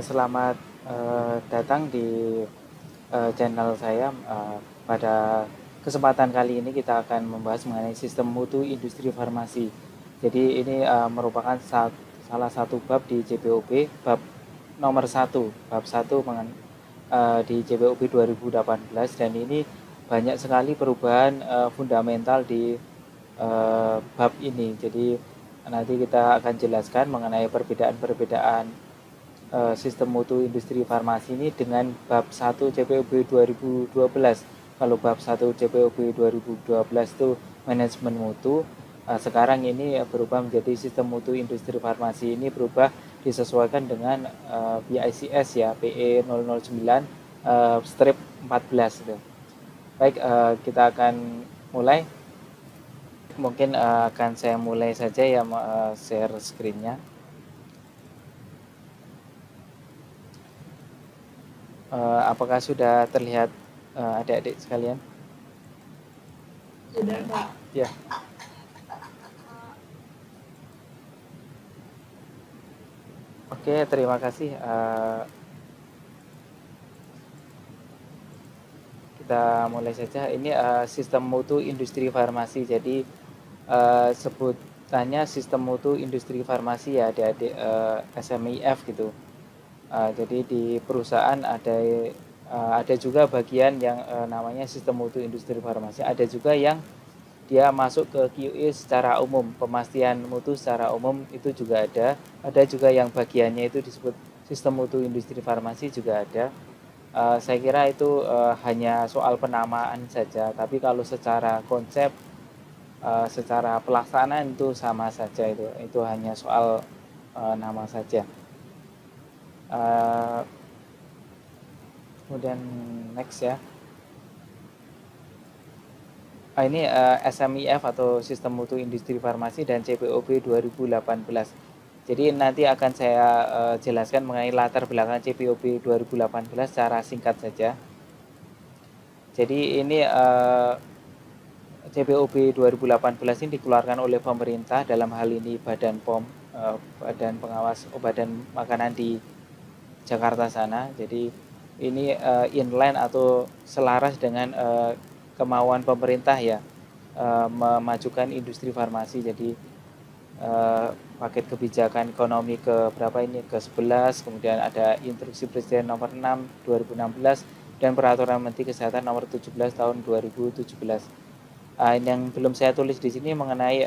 Selamat datang di channel saya. Pada kesempatan kali ini kita akan membahas mengenai sistem mutu industri farmasi. Jadi ini merupakan salah satu bab di JPOB, bab nomor satu, bab satu di JPOB 2018, dan ini banyak sekali perubahan fundamental di bab ini. Jadi nanti kita akan jelaskan mengenai perbedaan-perbedaan sistem mutu industri farmasi ini dengan bab 1 CPOB 2012. Kalau bab 1 CPOB 2012 itu manajemen mutu, sekarang ini berubah menjadi sistem mutu industri farmasi. Ini berubah disesuaikan dengan BICS ya, PE 009 strip 14 itu. Baik, kita akan mulai. Mungkin akan saya mulai saja ya, share screen-nya. Apakah sudah terlihat adik-adik sekalian? Sudah, Pak. Ya. Oke, terima kasih. Kita mulai saja. Ini sistem mutu industri farmasi. Jadi sebutannya sistem mutu industri farmasi ya, adik-adik, SMIF gitu. Jadi di perusahaan ada juga bagian yang namanya sistem mutu industri farmasi. Ada juga yang dia masuk ke QE secara umum, pemastian mutu secara umum itu juga ada. Ada juga yang bagiannya itu disebut sistem mutu industri farmasi juga ada. Saya kira itu hanya soal penamaan saja, tapi kalau secara konsep, secara pelaksanaan itu sama saja, itu hanya soal nama saja. Kemudian next ya. Ini SMIF atau Sistem Mutu Industri Farmasi dan CPOB 2018. Jadi nanti akan saya jelaskan mengenai latar belakang CPOB 2018 secara singkat saja. Jadi ini CPOB 2018 ini dikeluarkan oleh pemerintah, dalam hal ini Badan POM, Badan Pengawas Obat dan Makanan di Jakarta sana. Jadi ini inline atau selaras dengan kemauan pemerintah ya, memajukan industri farmasi. Jadi paket kebijakan ekonomi ke berapa ini, ke 11, kemudian ada instruksi Presiden nomor 6 2016 dan peraturan Menteri Kesehatan nomor 17 tahun 2017. Yang belum saya tulis di sini mengenai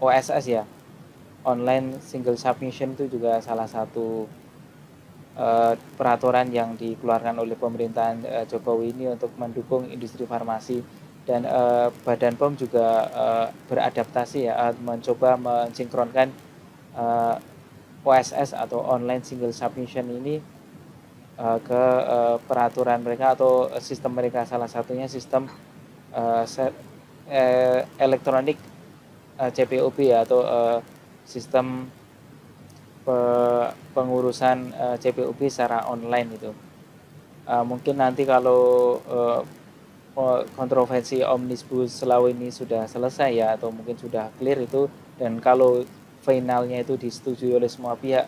OSS ya, online single submission, itu juga salah satu peraturan yang dikeluarkan oleh pemerintahan Jokowi ini untuk mendukung industri farmasi. Dan Badan POM juga beradaptasi ya, mencoba mensinkronkan OSS atau online single submission ini ke peraturan mereka atau sistem mereka. Salah satunya sistem elektronik CPOB ya, atau sistem pengurusan CPOB secara online itu. Mungkin nanti kalau kontroversi Omnibus Law ini sudah selesai ya, atau mungkin sudah clear itu, dan kalau finalnya itu disetujui oleh semua pihak,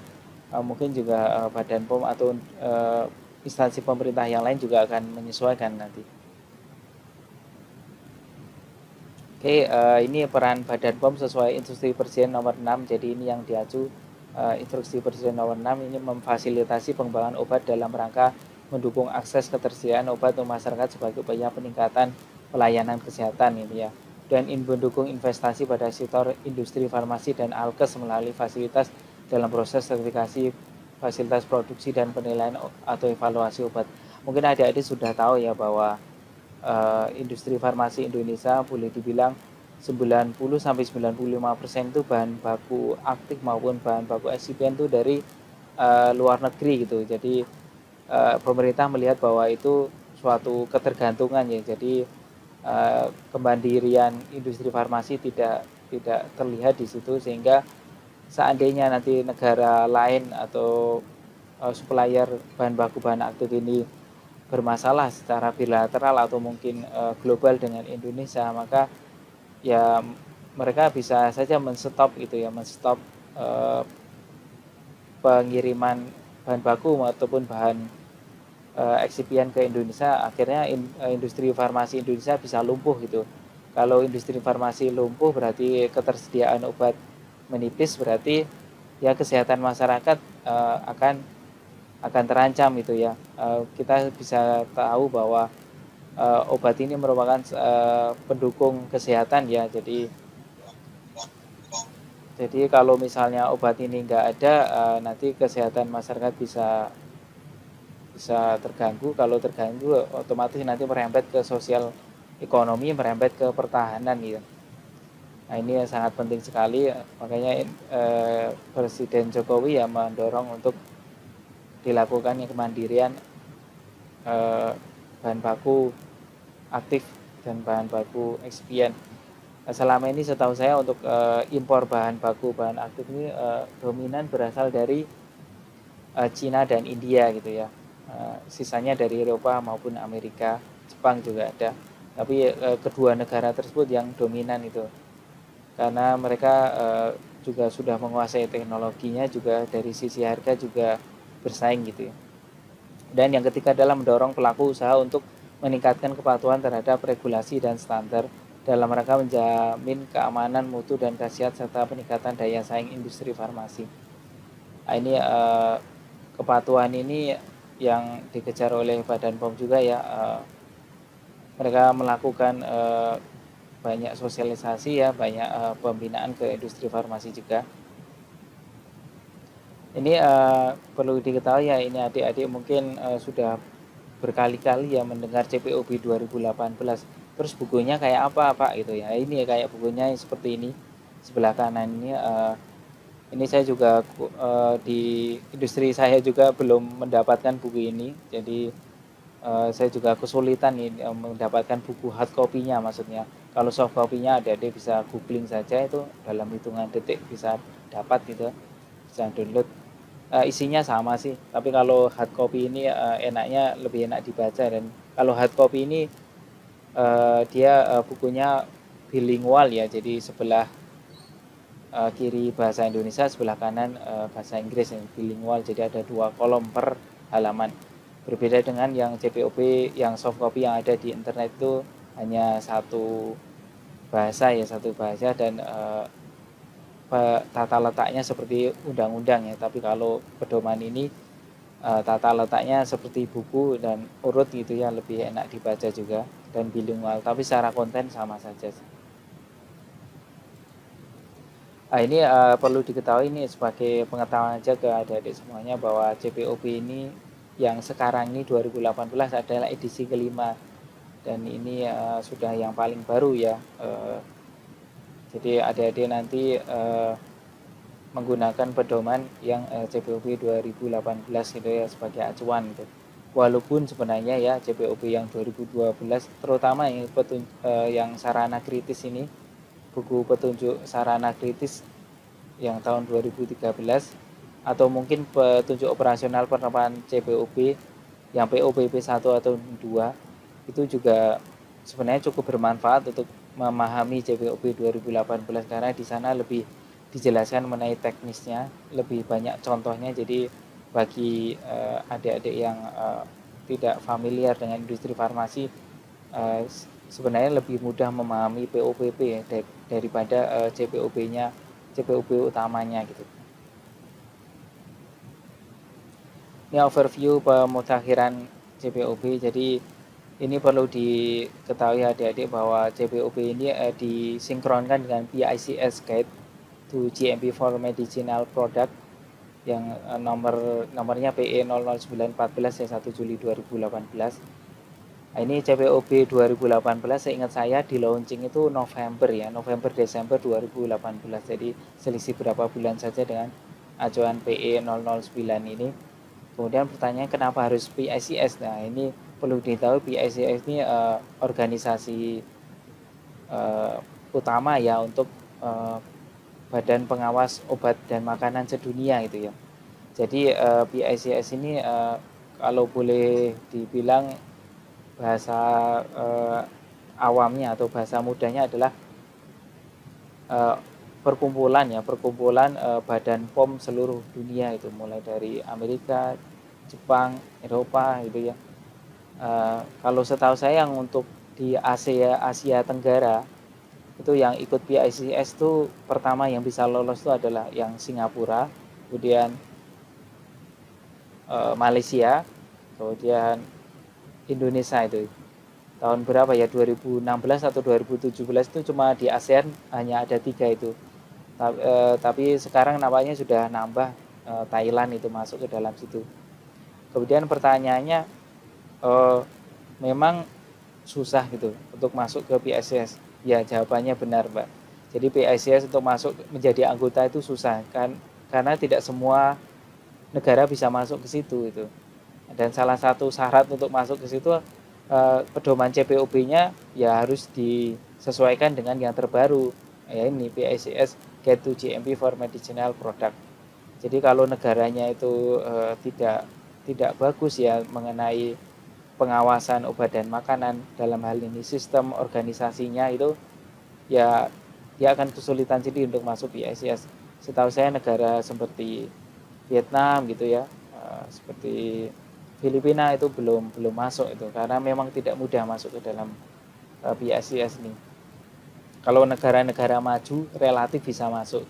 mungkin juga Badan POM atau instansi pemerintah yang lain juga akan menyesuaikan nanti. Oke, ini peran Badan POM sesuai Instruksi Presiden nomor 6. Jadi ini yang diacu, Instruksi Presiden nomor 6 ini memfasilitasi pengembangan obat dalam rangka mendukung akses ketersediaan obat untuk masyarakat sebagai upaya peningkatan pelayanan kesehatan ini ya. Dan mendukung investasi pada sektor industri farmasi dan alkes melalui fasilitas dalam proses sertifikasi, fasilitas produksi dan penilaian atau evaluasi obat. Mungkin adik-adik sudah tahu ya bahwa industri farmasi Indonesia boleh dibilang 90-95% itu bahan baku aktif maupun bahan baku eksipien itu dari luar negeri gitu. Jadi pemerintah melihat bahwa itu suatu ketergantungan ya. Jadi kemandirian industri farmasi tidak terlihat di situ, sehingga seandainya nanti negara lain atau supplier bahan baku bahan aktif ini bermasalah secara bilateral atau mungkin global dengan Indonesia, maka ya mereka bisa saja menstop gitu ya, menstop pengiriman bahan baku ataupun bahan eksipien ke Indonesia, akhirnya industri farmasi Indonesia bisa lumpuh gitu. Kalau industri farmasi lumpuh berarti ketersediaan obat menipis, berarti ya kesehatan masyarakat akan terancam gitu ya. Kita bisa tahu bahwa obat ini merupakan pendukung kesehatan ya. Jadi kalau misalnya obat ini nggak ada, nanti kesehatan masyarakat bisa bisa terganggu. Kalau terganggu, otomatis nanti merembet ke sosial ekonomi, merembet ke pertahanan gitu. Nah ini sangat penting sekali, makanya Presiden Jokowi ya mendorong untuk dilakukannya kemandirian bahan baku aktif dan bahan baku eksipien. Selama ini setahu saya untuk impor bahan baku bahan aktif ini dominan berasal dari Cina dan India gitu ya. Sisanya dari Eropa maupun Amerika, Jepang juga ada. Tapi kedua negara tersebut yang dominan itu, karena mereka juga sudah menguasai teknologinya, juga dari sisi harga juga bersaing gitu ya. Dan yang ketiga adalah mendorong pelaku usaha untuk meningkatkan kepatuhan terhadap regulasi dan standar dalam rangka menjamin keamanan mutu dan khasiat serta peningkatan daya saing industri farmasi. Nah, ini kepatuhan ini yang dikejar oleh Badan POM juga ya. Mereka melakukan banyak sosialisasi ya, banyak pembinaan ke industri farmasi juga. Ini perlu diketahui ya, ini adik-adik mungkin sudah berkali-kali ya mendengar CPOB 2018. Terus bukunya kayak apa Pak gitu ya. Ini kayak bukunya seperti ini. Sebelah kanan ini saya juga di industri saya juga belum mendapatkan buku ini. Jadi saya juga kesulitan nih mendapatkan buku hard copy-nya maksudnya. Kalau soft copy-nya adik-adik bisa googling saja, itu dalam hitungan detik bisa dapat gitu, bisa download. Isinya sama sih, tapi kalau hard copy ini enaknya lebih enak dibaca. Dan kalau hard copy ini dia bukunya bilingual ya, jadi sebelah kiri bahasa Indonesia, sebelah kanan bahasa Inggris yang bilingual, jadi ada 2 kolom per halaman. Berbeda dengan yang CPOB yang soft copy yang ada di internet itu hanya satu bahasa ya, satu bahasa, dan tata letaknya seperti undang-undang ya. Tapi kalau pedoman ini tata letaknya seperti buku dan urut gitu ya, lebih enak dibaca juga dan bilingual, tapi secara konten sama saja. Ini perlu diketahui ini sebagai pengetahuan aja ke adik-adik semuanya, bahwa CPOB ini yang sekarang ini 2018 adalah edisi kelima, dan ini sudah yang paling baru ya. Jadi adik-adik nanti menggunakan pedoman yang CPOB 2018 gitu ya sebagai acuan gitu. Walaupun sebenarnya ya CPOB yang 2012 terutama yang sarana kritis ini, buku petunjuk sarana kritis yang tahun 2013, atau mungkin petunjuk operasional penerapan CPOB yang POPP 1 atau 2, itu juga sebenarnya cukup bermanfaat untuk memahami CPOB 2018, karena di sana lebih dijelaskan mengenai teknisnya, lebih banyak contohnya. Jadi bagi adik-adik yang tidak familiar dengan industri farmasi, sebenarnya lebih mudah memahami POPP ya, daripada CPOB-nya, CPOB utamanya gitu. Ini overview pemutakhiran CPOB. Jadi ini perlu diketahui adik-adik bahwa CPOB ini disinkronkan dengan PICS Guide to GMP for Medicinal Product yang nomornya PE 00914 ya 1 Juli 2018. Nah, ini CPOB 2018 seingat saya di launching itu November ya, November Desember 2018. Jadi selisih berapa bulan saja dengan acuan PE 009 ini. Kemudian pertanyaan kenapa harus PICS? Nah, ini perlu diketahui PICS ini organisasi utama ya untuk Badan Pengawas Obat dan Makanan Sedunia gitu ya. Jadi PICS ini kalau boleh dibilang bahasa awamnya atau bahasa mudahnya adalah perkumpulan badan POM seluruh dunia itu, mulai dari Amerika, Jepang, Eropa gitu ya. Kalau setahu saya yang untuk di Asia Tenggara itu yang ikut PICS itu pertama yang bisa lolos itu adalah yang Singapura, kemudian Malaysia, kemudian Indonesia itu tahun berapa ya, 2016 atau 2017 itu cuma di ASEAN hanya ada 3 itu. Tapi sekarang nampaknya sudah nambah, Thailand itu masuk ke dalam situ. Kemudian pertanyaannya, eh, memang susah gitu untuk masuk ke PICS. Ya, jawabannya benar, Mbak. Jadi PICS untuk masuk menjadi anggota itu susah kan, karena tidak semua negara bisa masuk ke situ itu. Dan salah satu syarat untuk masuk ke situ, pedoman CPOB-nya ya harus disesuaikan dengan yang terbaru. Ya ini PICS Guide to GMP for Medicinal Product. Jadi kalau negaranya itu tidak tidak bagus ya mengenai pengawasan obat dan makanan, dalam hal ini sistem organisasinya itu, ya dia akan kesulitan sendiri untuk masuk PICS. Setahu saya negara seperti Vietnam gitu ya, seperti Filipina itu belum belum masuk itu, karena memang tidak mudah masuk ke dalam PICS ini. Kalau negara-negara maju relatif bisa masuk.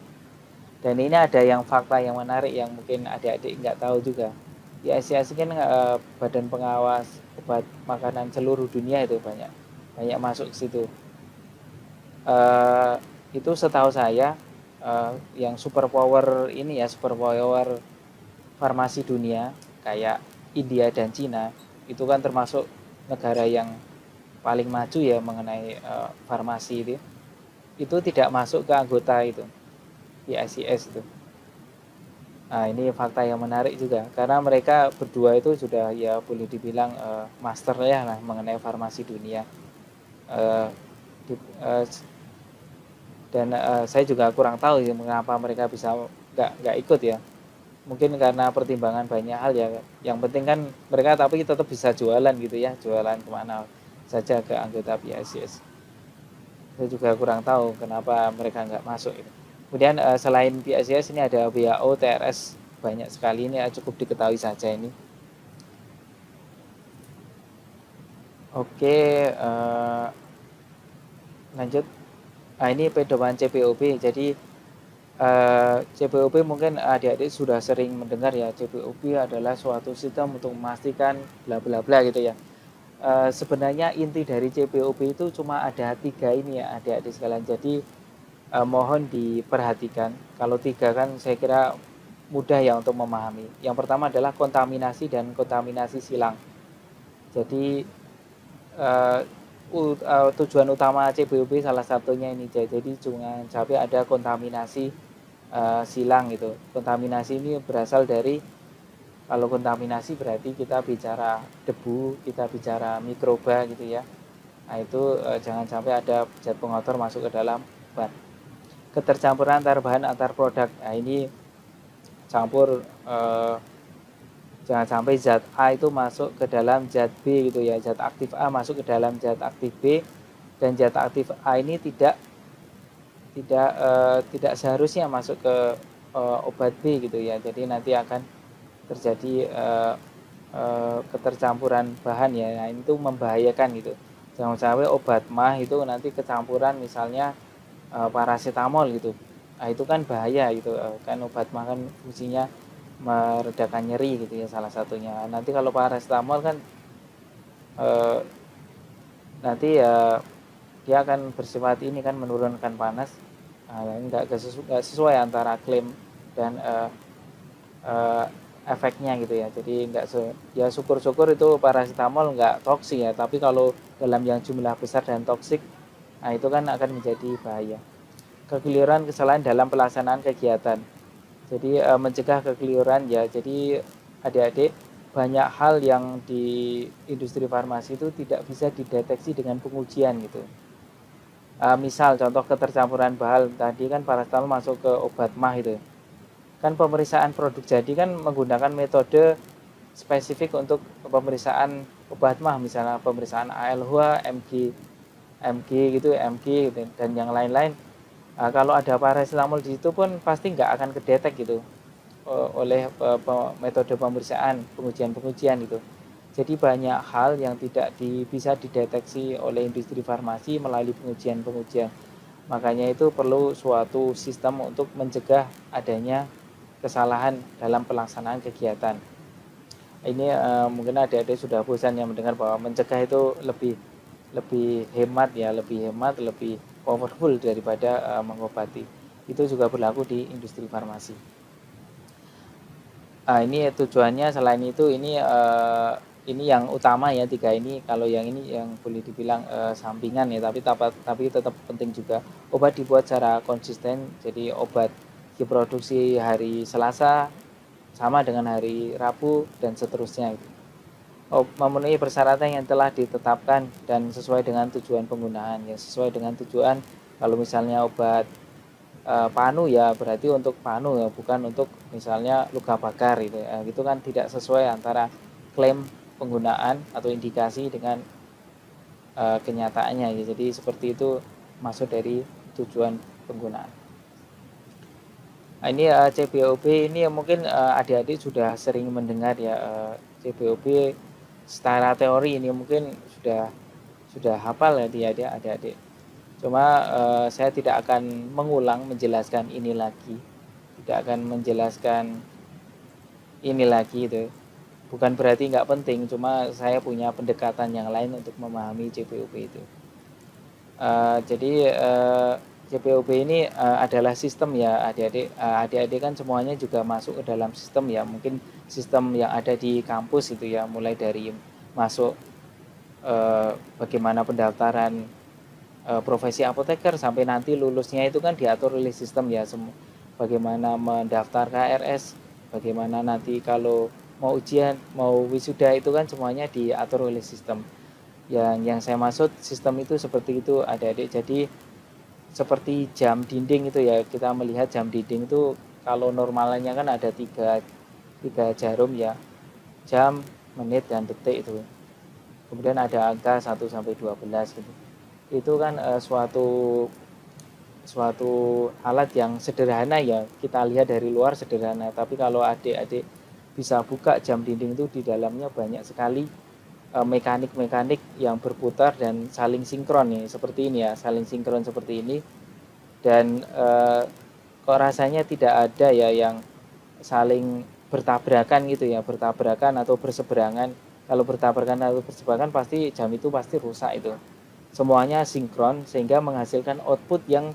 Dan ini ada yang fakta yang menarik yang mungkin adik-adik nggak tahu juga. PICS kan badan pengawas obat makanan seluruh dunia itu banyak banyak masuk ke situ. Uh, itu setahu saya, yang super power ini ya, super power farmasi dunia kayak India dan Cina itu kan termasuk negara yang paling maju ya mengenai farmasi itu tidak masuk ke anggota itu PICS itu. Nah, ini fakta yang menarik juga karena mereka berdua itu sudah ya boleh dibilang master ya lah mengenai farmasi dunia. Uh, di, uh, dan saya juga kurang tahu ya mengapa mereka bisa nggak ikut ya, mungkin karena pertimbangan banyak hal ya. Yang penting kan mereka tapi tetap bisa jualan gitu ya, jualan kemana saja ke anggota PICS. Saya juga kurang tahu kenapa mereka nggak masuk itu. Kemudian selain PICS ini ada WHO, TRS, banyak sekali ini, cukup diketahui saja ini. Oke, lanjut. Nah, ini pedoman CPOB. Jadi CPOB mungkin adik-adik sudah sering mendengar ya, CPOB adalah suatu sistem untuk memastikan bla bla bla gitu ya. Sebenarnya inti dari CPOB itu cuma ada 3 ini ya adik-adik sekalian. Jadi mohon diperhatikan. Kalau 3 kan saya kira mudah ya untuk memahami. Yang pertama adalah kontaminasi dan kontaminasi silang. Jadi tujuan utama CPOB salah satunya ini, jadi jangan sampai ada kontaminasi silang gitu. Kontaminasi ini berasal dari, kalau kontaminasi berarti kita bicara debu, kita bicara mikroba gitu ya. Nah itu jangan sampai ada zat pengotor masuk ke dalam obat. Ketercampuran antar bahan antar produk. Nah ini campur, jangan sampai zat A itu masuk ke dalam zat B gitu ya, zat aktif A masuk ke dalam zat aktif B, dan zat aktif A ini tidak seharusnya masuk ke obat B gitu ya. Jadi nanti akan terjadi ketercampuran bahan ya. Nah, itu membahayakan gitu. Jangan sampai obat mah itu nanti kecampuran misalnya paracetamol gitu. Nah, itu kan bahaya gitu. Kan obat mah kan fungsinya meredakan nyeri gitu ya salah satunya. Nanti kalau paracetamol kan nanti ya dia akan bersifat ini kan menurunkan panas. Nggak sesuai antara klaim dan efeknya gitu ya. Jadi nggak ya syukur-syukur itu paracetamol nggak toksik ya. Tapi kalau dalam yang jumlah besar dan toksik, nah itu kan akan menjadi bahaya. Kekeliruan kesalahan dalam pelaksanaan kegiatan. Jadi mencegah kekeliruan ya. Jadi adik-adik, banyak hal yang di industri farmasi itu tidak bisa dideteksi dengan pengujian gitu. Misal contoh ketercampuran bahan tadi kan paracetamol masuk ke obat mah itu. Kan pemeriksaan produk jadi kan menggunakan metode spesifik untuk pemeriksaan obat mah, misalnya pemeriksaan ALH, MG gitu, MG gitu, dan yang lain-lain. Kalau ada paracetamol di situ pun pasti nggak akan kedetek gitu oleh metode pemeriksaan pengujian itu. Jadi banyak hal yang tidak bisa dideteksi oleh industri farmasi melalui pengujian. Makanya itu perlu suatu sistem untuk mencegah adanya kesalahan dalam pelaksanaan kegiatan. Ini mungkin adik-adik sudah bosan ya mendengar bahwa mencegah itu lebih lebih hemat ya, lebih powerful daripada mengobati. Itu juga berlaku di industri farmasi. Ini tujuannya selain itu ini yang utama ya, tiga ini. Kalau yang ini yang boleh dibilang sampingan ya, tapi tetap penting juga. Obat dibuat secara konsisten, jadi obat diproduksi hari Selasa sama dengan hari Rabu dan seterusnya. Memenuhi persyaratan yang telah ditetapkan dan sesuai dengan tujuan penggunaan. Yang sesuai dengan tujuan, kalau misalnya obat panu ya berarti untuk panu ya, bukan untuk misalnya luka bakar gitu ya. Gitu kan tidak sesuai antara klaim penggunaan atau indikasi dengan kenyataannya ya. Jadi seperti itu masuk dari tujuan penggunaan. Ini CBOB ini mungkin adik-adik sudah sering mendengar ya. CBOB secara teori ini mungkin sudah hafal ya adik-adik. Cuma saya tidak akan menjelaskan ini lagi, tidak akan menjelaskan ini lagi itu. Bukan berarti nggak penting, cuma saya punya pendekatan yang lain untuk memahami CPOB itu. Jadi CPOB ini adalah sistem ya adik-adik. Adik-adik kan semuanya juga masuk ke dalam sistem ya. Mungkin sistem yang ada di kampus itu ya, mulai dari masuk bagaimana pendaftaran profesi apoteker sampai nanti lulusnya itu kan diatur oleh sistem ya. Bagaimana mendaftar KRS, bagaimana nanti kalau mau ujian, mau wisuda itu kan semuanya diatur oleh sistem. Yang saya maksud sistem itu seperti itu adik-adik. Jadi seperti jam dinding itu ya, kita melihat jam dinding itu kalau normalnya kan ada tiga jarum ya, jam, menit, dan detik itu. Kemudian ada angka 1 sampai 12 gitu. Itu kan suatu alat yang sederhana ya, kita lihat dari luar sederhana, tapi kalau adik-adik bisa buka jam dinding itu, di dalamnya banyak sekali mekanik-mekanik yang berputar dan saling sinkron nih, seperti ini ya, saling sinkron seperti ini. Dan kok rasanya tidak ada ya yang saling bertabrakan gitu ya, bertabrakan atau berseberangan. Kalau bertabrakan atau berseberangan pasti jam itu pasti rusak itu. Semuanya sinkron sehingga menghasilkan output yang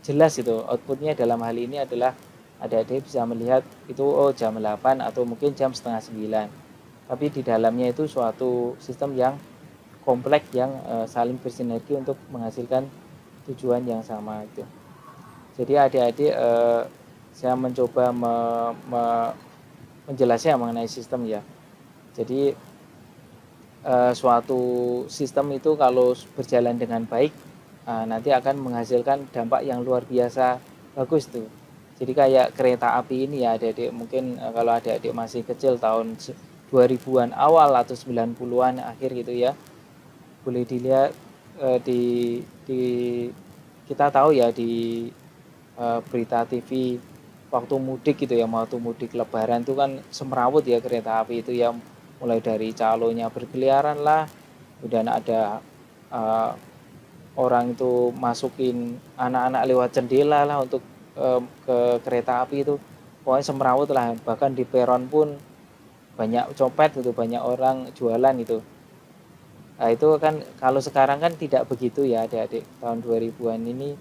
jelas itu. Outputnya dalam hal ini adalah adik-adik bisa melihat itu jam 8 atau mungkin jam setengah 9. Tapi di dalamnya itu suatu sistem yang kompleks yang saling bersinergi untuk menghasilkan tujuan yang sama itu. Jadi adik-adik saya mencoba menjelaskan mengenai sistem ya. Jadi suatu sistem itu kalau berjalan dengan baik nanti akan menghasilkan dampak yang luar biasa bagus tuh. Jadi kayak kereta api ini ya adik-adik, mungkin kalau adik-adik masih kecil tahun 2000-an awal atau 90-an akhir gitu ya, boleh dilihat di kita tahu ya di berita TV waktu mudik gitu ya, waktu mudik lebaran itu kan semrawut ya kereta api itu ya, mulai dari calonya berkeliaran lah, kemudian ada orang itu masukin anak-anak lewat jendela lah untuk ke kereta api itu, pokoknya semrawut lah. Bahkan di peron pun banyak copet gitu, banyak orang jualan itu. Nah itu kan kalau sekarang kan tidak begitu ya adik-adik. Tahun 2000-an ini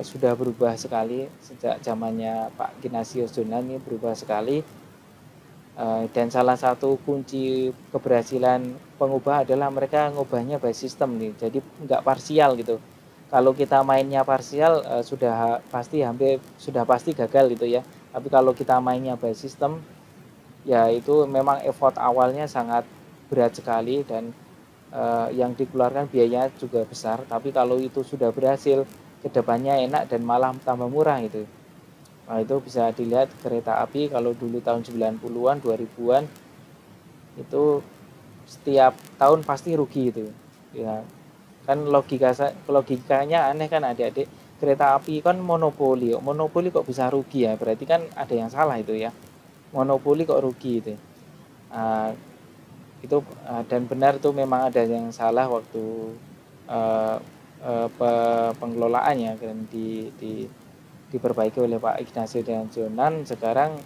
sudah berubah sekali, sejak zamannya Pak Ignatius Jonan ini berubah sekali. Dan salah satu kunci keberhasilan pengubah adalah mereka ngubahnya by system nih, jadi nggak parsial gitu. Kalau kita mainnya parsial sudah pasti gagal gitu ya. Tapi kalau kita mainnya by system ya itu memang effort awalnya sangat berat sekali dan yang dikeluarkan biayanya juga besar. Tapi kalau itu sudah berhasil, kedepannya enak dan malah tambah murah gitu. Nah itu bisa dilihat kereta api kalau dulu tahun 90-an, 2000-an itu setiap tahun pasti rugi itu. Ya, Kan logikanya aneh kan adik-adik, kereta api kan monopoli kok bisa rugi ya, berarti kan ada yang salah itu ya, monopoli kok rugi itu. Uh, itu dan benar tuh memang ada yang salah waktu uh, pengelolaannya kan diperbaiki oleh Pak Ignacio dan Jonan. Sekarang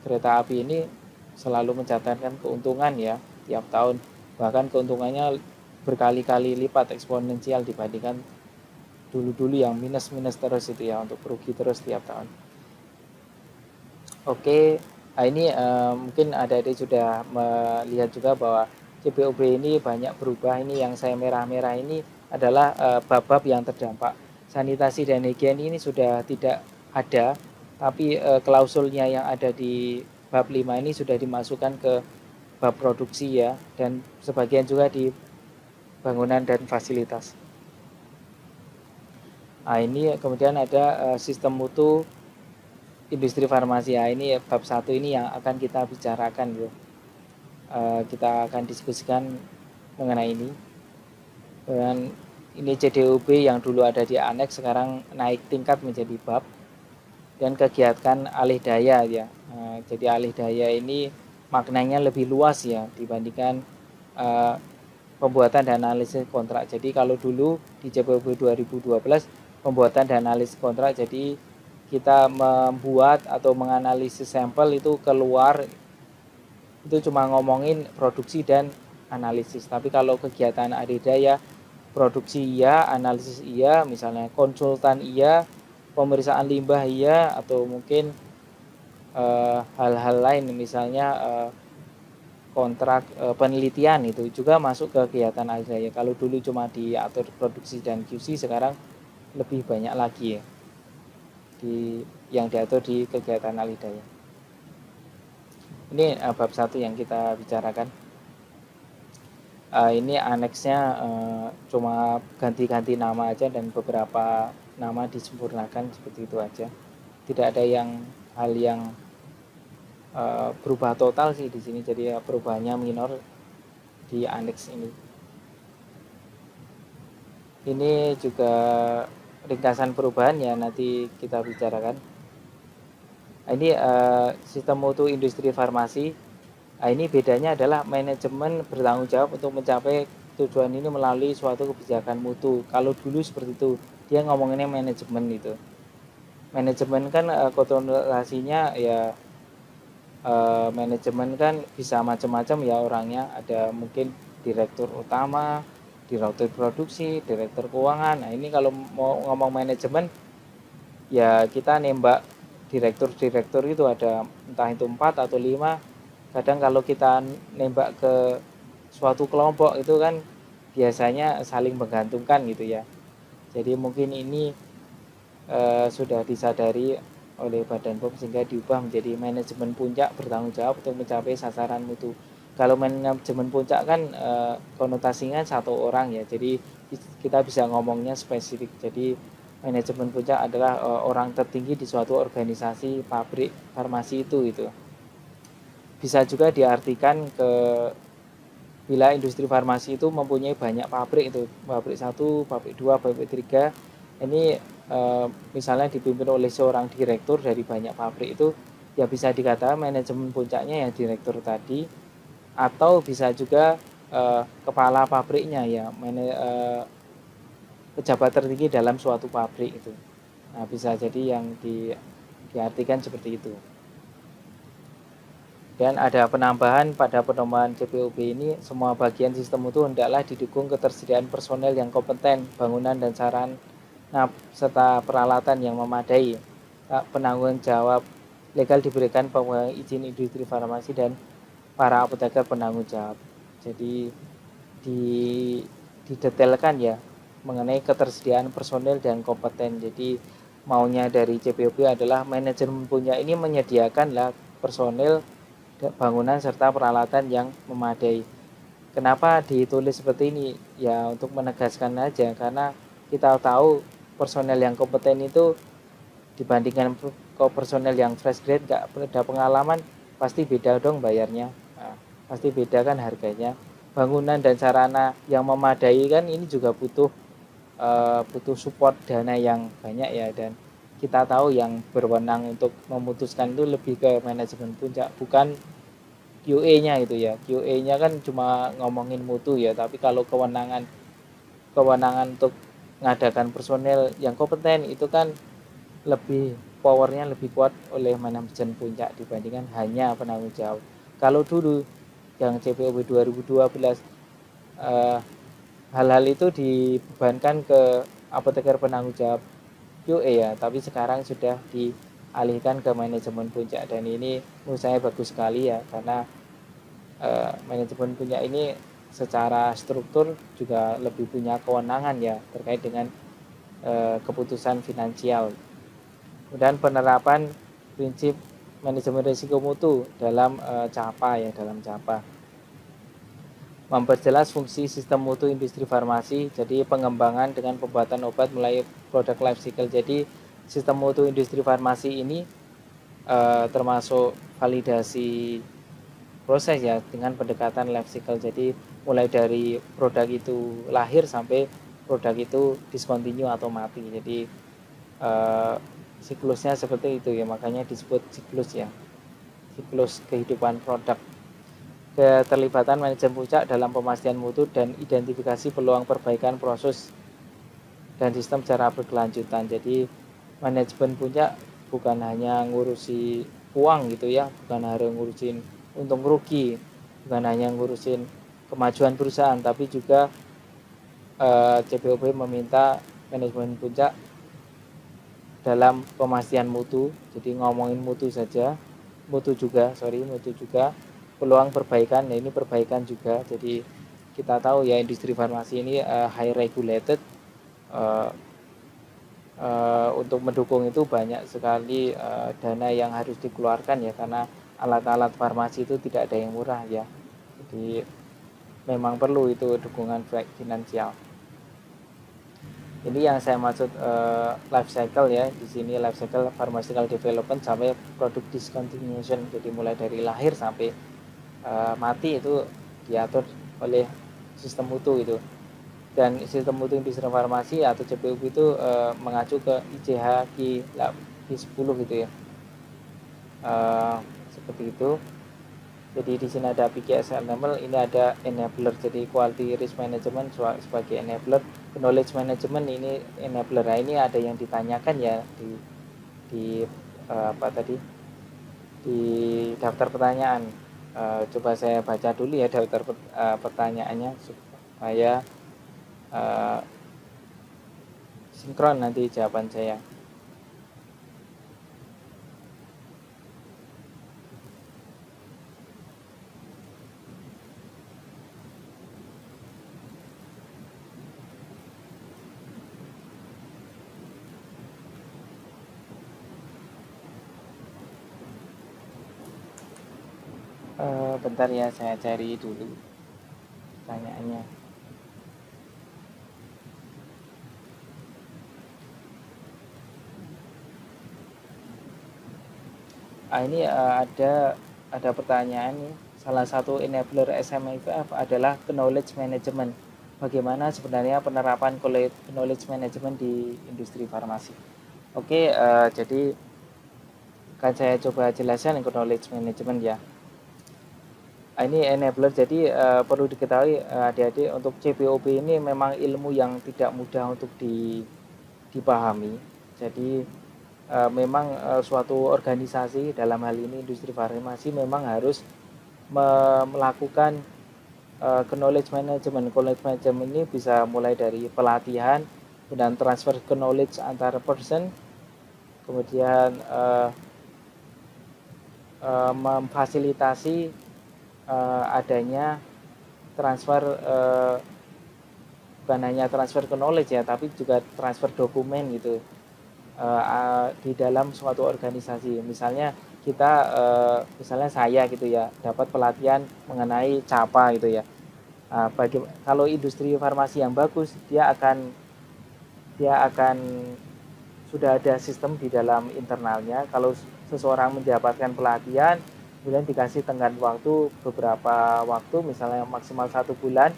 kereta api ini selalu mencatatkan keuntungan ya tiap tahun, bahkan keuntungannya berkali-kali lipat eksponensial dibandingkan dulu-dulu yang minus terus itu ya, untuk rugi terus tiap tahun. Oke, ini mungkin adik-adik sudah melihat juga bahwa CPOB ini banyak berubah. Ini yang saya merah-merah ini adalah bab-bab yang terdampak. Sanitasi dan higien ini sudah tidak ada, tapi klausulnya yang ada di bab 5 ini sudah dimasukkan ke bab produksi ya, dan sebagian juga di bangunan dan fasilitas. Nah, ini kemudian ada sistem mutu industri farmasi. Ya, ini bab 1 ini yang akan kita bicarakan gitu. Kita akan diskusikan mengenai ini. Dan ini CDUB yang dulu ada di aneks sekarang naik tingkat menjadi bab, dan kegiatan alih daya ya. Jadi alih daya ini maknanya lebih luas ya dibandingkan pembuatan dan analisis kontrak. Jadi kalau dulu di CPOB 2012 pembuatan dan analisis kontrak, jadi kita membuat atau menganalisis sampel itu keluar, itu cuma ngomongin produksi dan analisis. Tapi kalau kegiatan adidaya, produksi iya, analisis iya, misalnya konsultan iya, pemeriksaan limbah iya, atau mungkin hal-hal lain misalnya kontrak penelitian itu juga masuk ke kegiatan adidaya. Kalau dulu cuma diatur produksi dan QC, sekarang lebih banyak lagi ya yang diatur di kegiatan alidaya. Ini bab 1 yang kita bicarakan. Ini aneksnya cuma ganti-ganti nama aja dan beberapa nama disempurnakan seperti itu aja. Tidak ada hal yang berubah total sih di sini, jadi perubahannya minor di aneks ini. Ini juga ringkasan perubahan ya, nanti kita bicarakan. Ini sistem mutu industri farmasi. Ini bedanya adalah manajemen bertanggung jawab untuk mencapai tujuan ini melalui suatu kebijakan mutu. Kalau dulu seperti itu, dia ngomonginnya manajemen itu. Manajemen kan konotasinya ya, manajemen kan bisa macam-macam ya orangnya. Ada mungkin direktur utama, direktur produksi, direktur keuangan. Nah ini kalau mau ngomong manajemen ya kita nembak direktur itu ada entah itu 4 atau 5. Kadang kalau kita nembak ke suatu kelompok itu kan biasanya saling menggantungkan gitu ya. Jadi mungkin ini sudah disadari oleh Badan POM sehingga diubah menjadi manajemen puncak bertanggung jawab untuk mencapai sasaran mutu. Kalau manajemen puncak kan konotasinya satu orang ya, jadi kita bisa ngomongnya spesifik. Jadi manajemen puncak adalah orang tertinggi di suatu organisasi pabrik farmasi itu. Bisa juga diartikan bila industri farmasi itu mempunyai banyak pabrik, itu pabrik 1, pabrik 2, pabrik 3. Ini misalnya dipimpin oleh seorang direktur dari banyak pabrik, itu ya bisa dikatakan manajemen puncaknya ya direktur tadi, atau bisa juga kepala pabriknya ya, pejabat tertinggi dalam suatu pabrik itu. Nah, bisa jadi yang diartikan seperti itu. Dan ada penambahan pada pedoman CPOB ini, semua bagian sistem itu hendaklah didukung ketersediaan personel yang kompeten, bangunan dan sarana serta peralatan yang memadai. Penanggung jawab legal diberikan pemegang izin industri farmasi dan para apoteker penanggung jawab. Jadi didetailkan ya mengenai ketersediaan personel dan kompeten. Jadi maunya dari CPOB adalah manajemen punya ini menyediakan lah personel, bangunan serta peralatan yang memadai. Kenapa ditulis seperti ini? Ya untuk menegaskan aja, karena kita tahu personel yang kompeten itu dibandingkan personel yang fresh grade gak ada pengalaman, pasti beda dong bayarnya. Nah, pasti beda kan harganya. Bangunan dan sarana yang memadai kan ini juga butuh butuh support dana yang banyak ya, dan kita tahu yang berwenang untuk memutuskan itu lebih ke manajemen puncak, bukan QA-nya gitu ya. QA-nya kan cuma ngomongin mutu ya, tapi kalau kewenangan untuk mengadakan personel yang kompeten itu kan lebih powernya lebih kuat oleh manajemen puncak dibandingkan hanya penanggung jawab. Kalau dulu yang CPOB 2012 eh, hal-hal itu dibebankan ke apoteker penanggung jawab QA ya, tapi sekarang sudah dialihkan ke manajemen puncak, dan ini menurut saya bagus sekali ya, karena manajemen puncak ini secara struktur juga lebih punya kewenangan ya terkait dengan keputusan finansial. Dan penerapan prinsip manajemen risiko mutu dalam CAPA ya, dalam CAPA. Memperjelas fungsi sistem mutu industri farmasi, jadi pengembangan dengan pembuatan obat mulai produk life cycle. Jadi sistem mutu industri farmasi ini termasuk validasi proses ya dengan pendekatan life cycle. Jadi mulai dari produk itu lahir sampai produk itu discontinue atau mati. Jadi siklusnya seperti itu ya, makanya disebut siklus ya, siklus kehidupan produk. Keterlibatan manajemen puncak dalam pemastian mutu dan identifikasi peluang perbaikan proses dan sistem secara berkelanjutan. Jadi manajemen puncak bukan hanya ngurusi uang gitu ya, bukan hanya ngurusin untung rugi, bukan hanya ngurusin kemajuan perusahaan, tapi juga CPOB meminta manajemen puncak dalam pemastian mutu. Jadi ngomongin mutu saja, mutu juga peluang perbaikan. Nah, ini perbaikan juga. Jadi kita tahu ya industri farmasi ini high regulated, untuk mendukung itu banyak sekali dana yang harus dikeluarkan ya, karena alat-alat farmasi itu tidak ada yang murah ya. Jadi memang perlu itu dukungan finansial. Ini yang saya maksud life cycle ya. Di sini life cycle pharmaceutical development sampai product discontinuation. Jadi mulai dari lahir sampai mati itu diatur oleh sistem mutu itu. Dan sistem mutu industri farmasi atau CPUB itu mengacu ke ICH Q10 gitu ya. Seperti itu. Jadi di sini ada PKS enabler, ini ada enabler. Jadi quality risk management sebagai enabler, knowledge management ini enabler. Nah, ini ada yang ditanyakan ya di apa tadi di daftar pertanyaan. Coba saya baca dulu ya daftar pertanyaannya supaya sinkron nanti jawaban saya. Bentar ya, saya cari dulu pertanyaannya. Ini ada pertanyaan nih. Salah satu enabler SMIPF adalah knowledge management. Bagaimana sebenarnya penerapan knowledge management di industri farmasi? Oke, jadi kan saya coba jelaskan knowledge management ya. Ini enabler, jadi perlu diketahui adik-adik, untuk CPOB ini memang ilmu yang tidak mudah untuk dipahami. Jadi memang suatu organisasi, dalam hal ini industri farmasi, memang harus melakukan knowledge management. Knowledge management ini bisa mulai dari pelatihan dan transfer knowledge antar person, kemudian memfasilitasi adanya transfer, bukan hanya transfer knowledge ya, tapi juga transfer dokumen gitu di dalam suatu organisasi. Misalnya kita misalnya saya gitu ya, dapat pelatihan mengenai CAPA gitu ya. Kalau industri farmasi yang bagus, dia akan sudah ada sistem di dalam internalnya. Kalau seseorang mendapatkan pelatihan, kemudian dikasih tenggat waktu beberapa waktu, misalnya maksimal 1 bulan,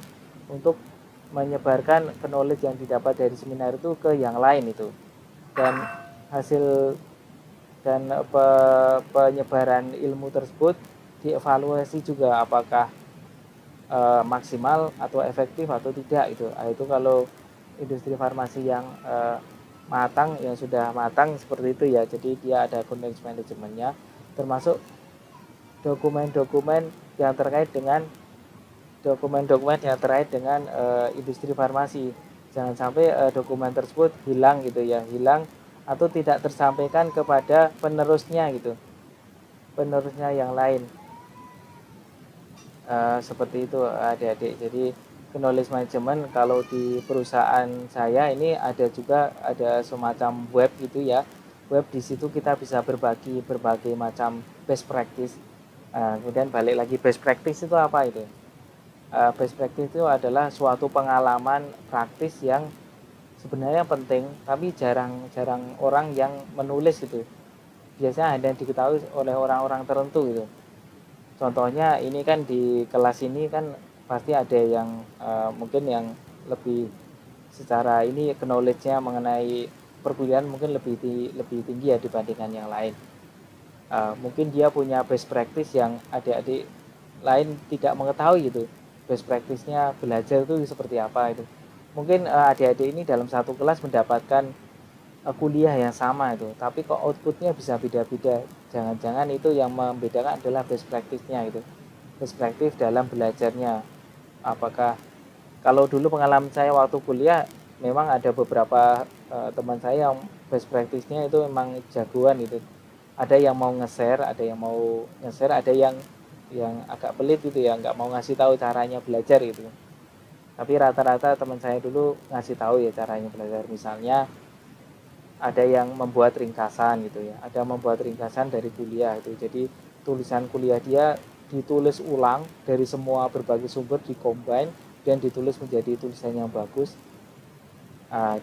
untuk menyebarkan knowledge yang didapat dari seminar itu ke yang lain itu, dan hasil dan penyebaran ilmu tersebut dievaluasi juga apakah maksimal atau efektif atau tidak itu. Itu kalau industri farmasi yang matang, yang sudah matang seperti itu ya, jadi dia ada knowledge manajemennya, termasuk dokumen-dokumen yang terkait dengan industri farmasi. Jangan sampai dokumen tersebut hilang gitu ya, hilang atau tidak tersampaikan kepada penerusnya gitu, penerusnya yang lain. Seperti itu adik-adik. Jadi knowledge management kalau di perusahaan saya ini ada juga, ada semacam web gitu ya. Web di situ kita bisa berbagi berbagai macam best practice. Kemudian balik lagi, best practice itu apa itu? Best practice itu adalah suatu pengalaman praktis yang sebenarnya penting, tapi jarang orang yang menulis gitu. Biasanya hanya diketahui oleh orang-orang tertentu gitu. Contohnya ini kan di kelas ini kan pasti ada yang mungkin yang lebih secara ini knowledge-nya mengenai perkuliahan mungkin lebih tinggi ya dibandingkan yang lain. Mungkin dia punya best practice yang adik-adik lain tidak mengetahui gitu. Best practice-nya belajar itu seperti apa itu. Mungkin adik-adik ini dalam satu kelas mendapatkan kuliah yang sama itu, tapi kok outputnya bisa beda-beda. Jangan-jangan itu yang membedakan adalah best practice-nya itu, best practice dalam belajarnya. Apakah kalau dulu pengalaman saya waktu kuliah, memang ada beberapa teman saya yang best practice-nya itu memang jagoan itu. Ada yang mau nge-share, ada yang agak pelit gitu ya, nggak mau ngasih tahu caranya belajar gitu. Tapi rata-rata teman saya dulu ngasih tahu ya caranya belajar. Misalnya ada yang membuat ringkasan gitu ya, ada membuat ringkasan dari kuliah itu. Jadi tulisan kuliah dia ditulis ulang dari semua berbagai sumber, dikombin dan ditulis menjadi tulisan yang bagus.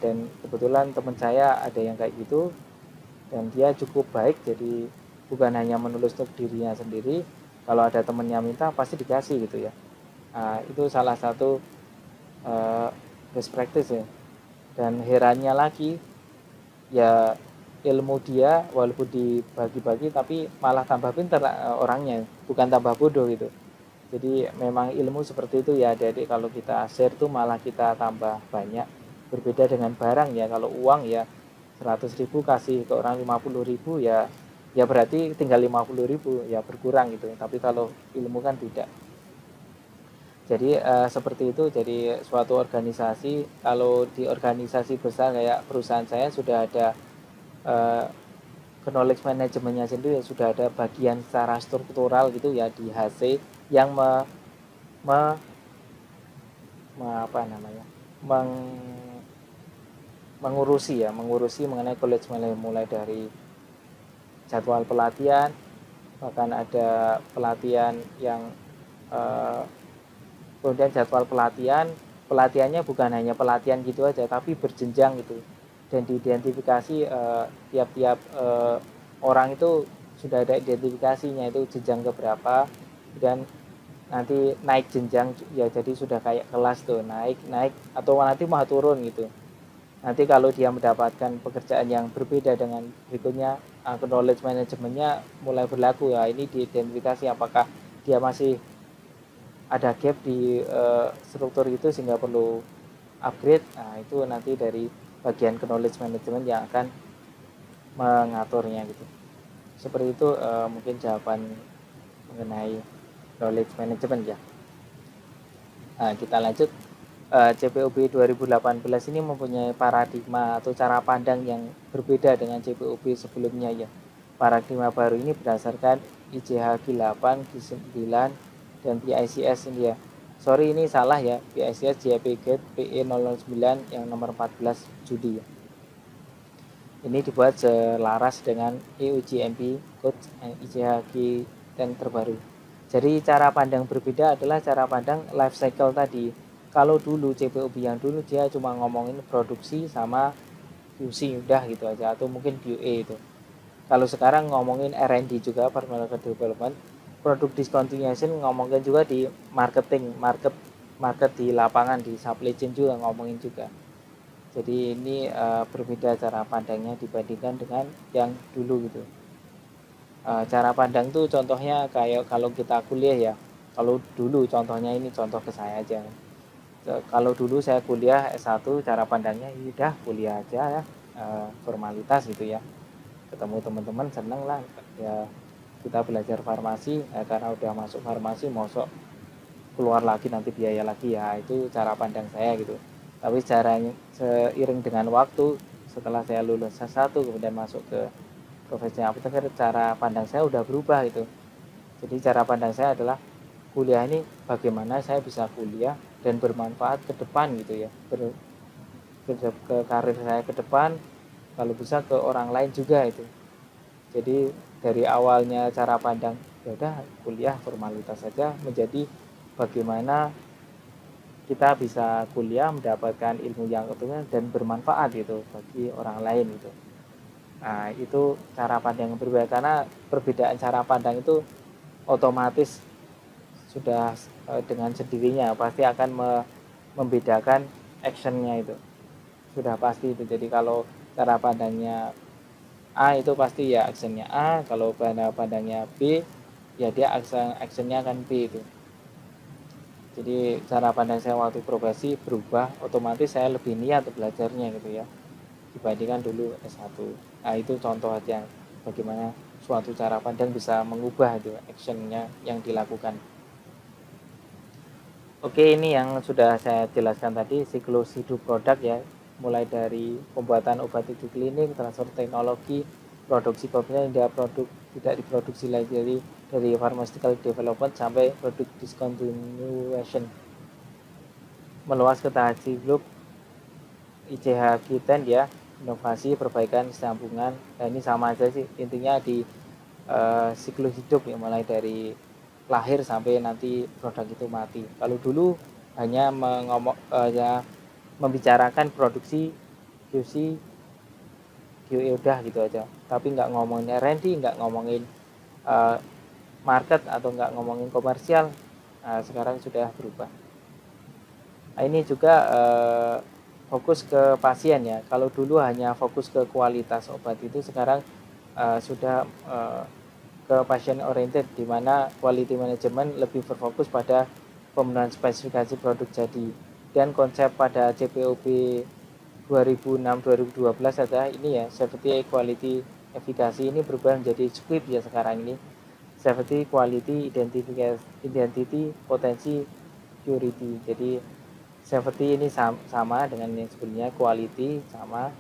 Dan kebetulan teman saya ada yang kayak gitu, dan dia cukup baik, jadi bukan hanya menulis untuk dirinya sendiri, kalau ada temennya minta pasti dikasih gitu ya. Itu salah satu best practice ya. Dan herannya lagi, ya ilmu dia walaupun dibagi-bagi tapi malah tambah pintar orangnya, bukan tambah bodoh gitu. Jadi memang ilmu seperti itu ya adik-adik, kalau kita share tuh malah kita tambah banyak. Berbeda dengan barang ya, kalau uang ya 100.000 kasih ke orang 50.000 ya, ya berarti tinggal 50.000 ya, berkurang gitu. Tapi kalau ilmu kan tidak. Jadi seperti itu. Jadi suatu organisasi, kalau di organisasi besar kayak perusahaan saya sudah ada knowledge manajemennya sendiri, sudah ada bagian secara struktural gitu ya di HC yang me, apa namanya, mengurusi mengenai knowledge management, mulai dari jadwal pelatihan, bahkan ada pelatihan yang kemudian jadwal pelatihannya bukan hanya pelatihan gitu aja, tapi berjenjang gitu, dan diidentifikasi tiap-tiap orang itu sudah ada identifikasinya, itu jenjang keberapa, dan nanti naik jenjang ya, jadi sudah kayak kelas tuh, naik atau nanti mau turun gitu. Nanti kalau dia mendapatkan pekerjaan yang berbeda dengan berikutnya, knowledge manajemennya mulai berlaku ya. Ini diidentifikasi apakah dia masih ada gap di struktur itu sehingga perlu upgrade. Itu nanti dari bagian knowledge management yang akan mengaturnya gitu. Seperti itu mungkin jawaban mengenai knowledge management ya. Kita lanjut. CPOB 2018 ini mempunyai paradigma atau cara pandang yang berbeda dengan CPOB sebelumnya ya. Paradigma baru ini berdasarkan IJH 8, G9, dan PICS ini ya. Sorry ini salah ya, PICS JP Gate PE 009 yang nomor 14 Juli ya. Ini dibuat selaras dengan EUGMP Code IJH G10 terbaru. Jadi cara pandang berbeda adalah cara pandang life cycle tadi. Kalau dulu CPOB yang dulu dia cuma ngomongin produksi sama QC udah gitu aja, atau mungkin QA itu. Kalau sekarang ngomongin R&D juga, market development, product discontinuation, ngomongin juga di market market di lapangan, di supply chain juga ngomongin juga. Jadi ini berbeda cara pandangnya dibandingkan dengan yang dulu gitu. Cara pandang tuh contohnya kayak kalau kita kuliah ya. Kalau dulu contohnya ini contoh ke saya aja. Kalau dulu saya kuliah S1 cara pandangnya udah kuliah aja ya, formalitas gitu ya. Ketemu teman-teman seneng lah ya, kita belajar farmasi karena udah masuk farmasi mosok keluar lagi nanti biaya lagi ya, itu cara pandang saya gitu. Tapi caranya seiring dengan waktu setelah saya lulus S1 kemudian masuk ke profesi apoteker, cara pandang saya udah berubah gitu. Jadi cara pandang saya adalah kuliah ini bagaimana saya bisa kuliah dan bermanfaat ke depan gitu ya, ke karir saya ke depan, kalau bisa ke orang lain juga itu. Jadi dari awalnya cara pandang ya udah kuliah formalitas saja, menjadi bagaimana kita bisa kuliah mendapatkan ilmu yang utuh dan bermanfaat gitu bagi orang lain gitu. Nah, itu cara pandang yang berbeda, karena perbedaan cara pandang itu otomatis sudah dengan sendirinya pasti akan membedakan actionnya itu. Sudah pasti itu. Jadi kalau cara pandangnya A itu pasti ya actionnya A, kalau cara pandangnya B ya dia actionnya akan B itu. Jadi cara pandang saya waktu profesi berubah, otomatis saya lebih niat belajarnya gitu ya dibandingkan dulu S1. Nah itu contoh aja bagaimana suatu cara pandang bisa mengubah itu actionnya yang dilakukan. Oke, ini yang sudah saya jelaskan tadi, siklus hidup produk ya, mulai dari pembuatan obat uji klinik, transfer teknologi, produksi pabriknya hingga produk tidak diproduksi lagi, jadi dari pharmaceutical development sampai produk discontinuation, meluas ke tahap grup ICH Q10 ya, inovasi, perbaikan, sambungan. Nah ini sama aja sih intinya di siklus hidup ya, mulai dari lahir sampai nanti produk itu mati. Kalau dulu hanya ya, membicarakan produksi, QC, QE udah gitu aja, tapi nggak ngomongin R&D, nggak ngomongin market atau nggak ngomongin komersial. Nah, sekarang sudah berubah. Nah, ini juga fokus ke pasien ya. Kalau dulu hanya fokus ke kualitas obat, itu sekarang sudah ke pasien oriented, di mana quality management lebih berfokus pada pemenuhan spesifikasi produk jadi. Dan konsep pada CPOB 2006-2012 adalah ini ya, safety, quality, efficacy, ini berubah menjadi SQUIP ya sekarang ini. Safety, quality, identity, potensi, purity. Jadi safety ini sama dengan yang sebelumnya, quality sama,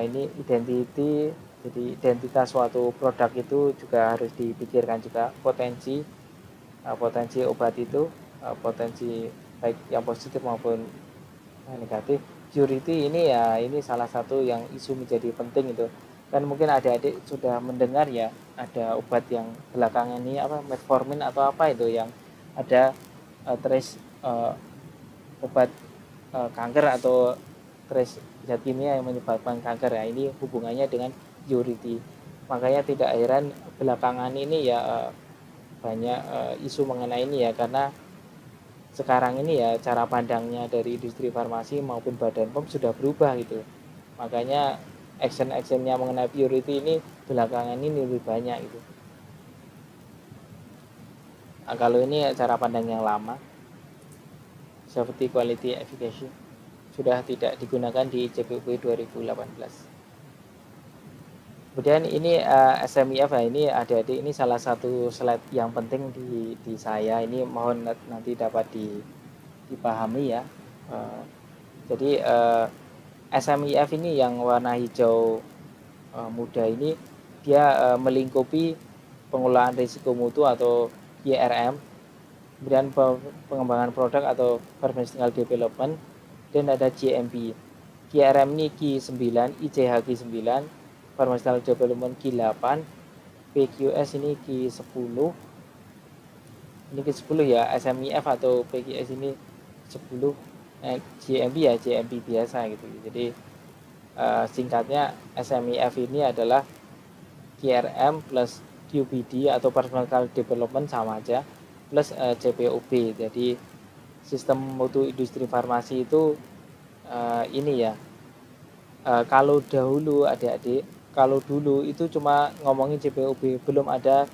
ini identity, jadi identitas suatu produk itu juga harus dipikirkan juga, potensi obat itu, potensi baik yang positif maupun negatif. Purity ini ya, ini salah satu yang isu menjadi penting itu. Kan mungkin adik-adik sudah mendengar ya, ada obat yang belakangan ini apa, metformin atau apa itu, yang ada trace obat kanker atau trace zat kimia yang menyebabkan kanker ya, ini hubungannya dengan purity. Makanya tidak heran belakangan ini ya banyak isu mengenai ini ya, karena sekarang ini ya cara pandangnya dari industri farmasi maupun Badan POM sudah berubah gitu. Makanya action-actionnya mengenai purity ini belakangan ini lebih banyak gitu. Nah, kalau ini cara pandang yang lama, safety, quality, efficacy, sudah tidak digunakan di CPOB 2018. Kemudian ini SMIF ya, ini adik-adik, ini salah satu slide yang penting di saya, ini mohon nanti dapat dipahami ya. Jadi SMIF ini yang warna hijau muda ini, dia melingkupi pengelolaan risiko mutu atau YRM, kemudian pengembangan produk atau pharmaceutical development, dan ada GMP. QRM ini Q9, ICH Q9, pharmaceutical development Q8, PQS ini Q10, ini Q10 ya, SMIF atau PQS ini 10, GMP ya, GMP biasa gitu. Jadi singkatnya SMIF ini adalah QRM plus QBD atau pharmaceutical development sama aja, plus CPOB. Jadi sistem mutu industri farmasi itu ini ya, kalau dahulu adik-adik, kalau dulu itu cuma ngomongin CPOB, belum ada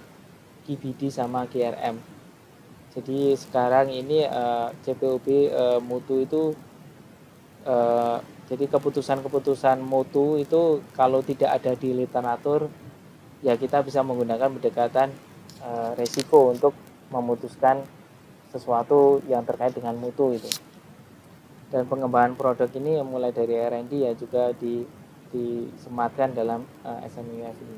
QBD sama GRM. Jadi sekarang ini CPOB mutu itu jadi keputusan-keputusan mutu itu kalau tidak ada di literatur, ya kita bisa menggunakan pendekatan resiko untuk memutuskan sesuatu yang terkait dengan mutu itu. Dan pengembangan produk ini mulai dari R&D ya juga disematkan dalam SMIF ini.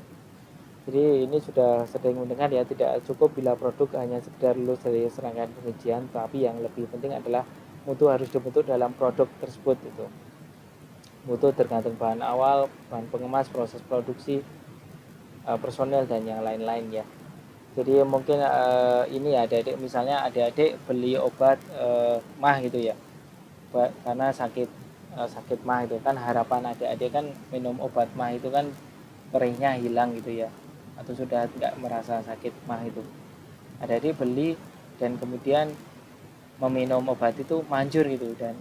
Jadi ini sudah sering mendengar ya, tidak cukup bila produk hanya sekedar lulus dari serangkaian pengujian, tapi yang lebih penting adalah mutu harus dibentuk dalam produk tersebut itu. Mutu tergantung bahan awal, bahan pengemas, proses produksi, personel dan yang lain-lain ya. Jadi mungkin ini ya adik-adik, misalnya adik-adik beli obat mah gitu ya, karena sakit mah itu kan harapan adik-adik kan minum obat mah itu kan perihnya hilang gitu ya, atau sudah tidak merasa sakit mah itu. Adik-adik beli dan kemudian meminum obat itu manjur gitu dan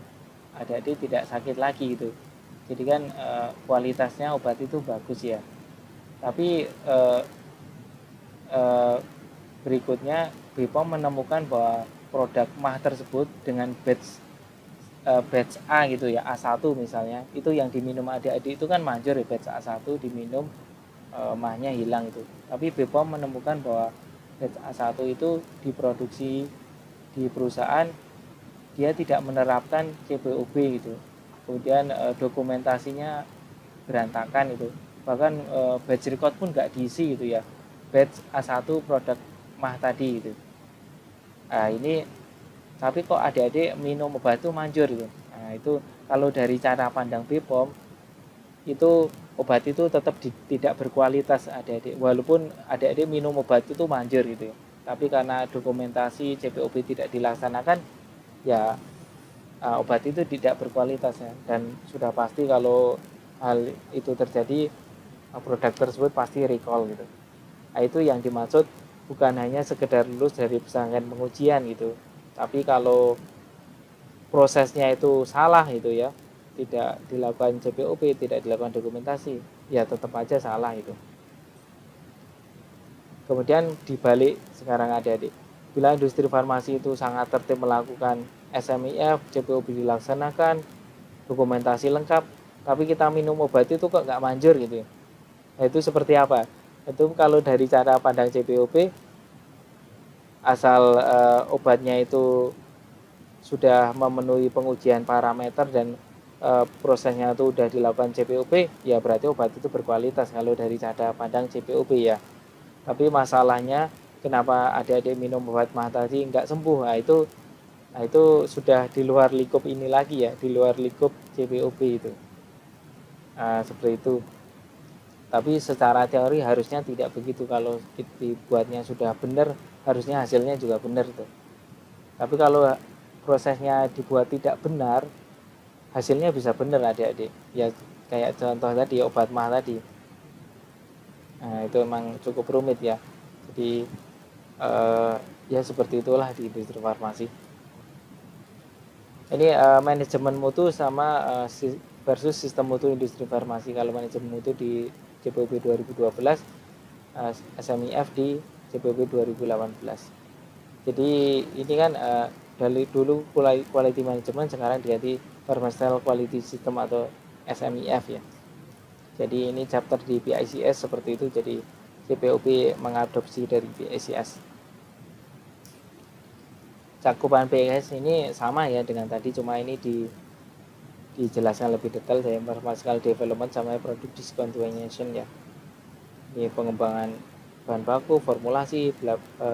adik-adik tidak sakit lagi gitu. Jadi kan kualitasnya obat itu bagus ya. Tapi berikutnya BPOM menemukan bahwa produk mah tersebut dengan batch A gitu ya, A1 misalnya, itu yang diminum adik-adik itu kan manjur ya, batch A1 diminum mahnya hilang itu. Tapi BPOM menemukan bahwa batch A1 itu diproduksi di perusahaan, dia tidak menerapkan CPOB gitu. Kemudian dokumentasinya berantakan itu, bahkan batch record pun nggak diisi gitu ya, batch A1 produk mah tadi gitu. Nah ini tapi kok adik-adik minum obat itu manjur gitu. Nah itu kalau dari cara pandang BPOM itu obat itu tetap tidak berkualitas adik-adik, walaupun adik-adik minum obat itu manjur gitu ya. Tapi karena dokumentasi CPOB tidak dilaksanakan, ya obat itu tidak berkualitas ya. Dan sudah pasti kalau hal itu terjadi, produk tersebut pasti recall gitu. Nah, itu yang dimaksud bukan hanya sekedar lulus dari serangkaian pengujian gitu, tapi kalau prosesnya itu salah itu ya, tidak dilakukan CPOB, tidak dilakukan dokumentasi, ya tetap aja salah itu. Kemudian dibalik sekarang adik-adik, bila industri farmasi itu sangat tertib melakukan SMIF, CPOB dilaksanakan, dokumentasi lengkap, tapi kita minum obat itu kok nggak manjur gitu ya. Nah, itu seperti apa? Itu kalau dari cara pandang CPOB, asal obatnya itu sudah memenuhi pengujian parameter dan prosesnya itu sudah dilakukan CPOB, ya berarti obat itu berkualitas kalau dari cara pandang CPOB ya. Tapi masalahnya kenapa adik-adik minum obat mah tadi nggak sembuh? Nah itu sudah di luar lingkup ini lagi ya, di luar lingkup CPOB itu. Seperti itu. Tapi secara teori harusnya tidak begitu, kalau dibuatnya sudah benar, harusnya hasilnya juga benar tuh. Tapi kalau prosesnya dibuat tidak benar, hasilnya bisa benar adik-adik. Ya kayak contoh tadi obat mah tadi. Nah, itu memang cukup rumit ya. Jadi ya seperti itulah di industri farmasi. Ini manajemen mutu sama versus sistem mutu industri farmasi. Kalau manajemen mutu di CPOB 2012, SMIF di CPOB 2018. Jadi ini kan dari dulu quality management, sekarang diganti pharmaceutical quality system atau SMIF ya. Jadi ini chapter di PICS seperti itu, jadi CPOB mengadopsi dari PICS. Cakupan PICS ini sama ya dengan tadi, cuma ini dijelaskan lebih detail dari pharmaceutical development sama product discontinuation ya. Ini pengembangan bahan baku, formulasi,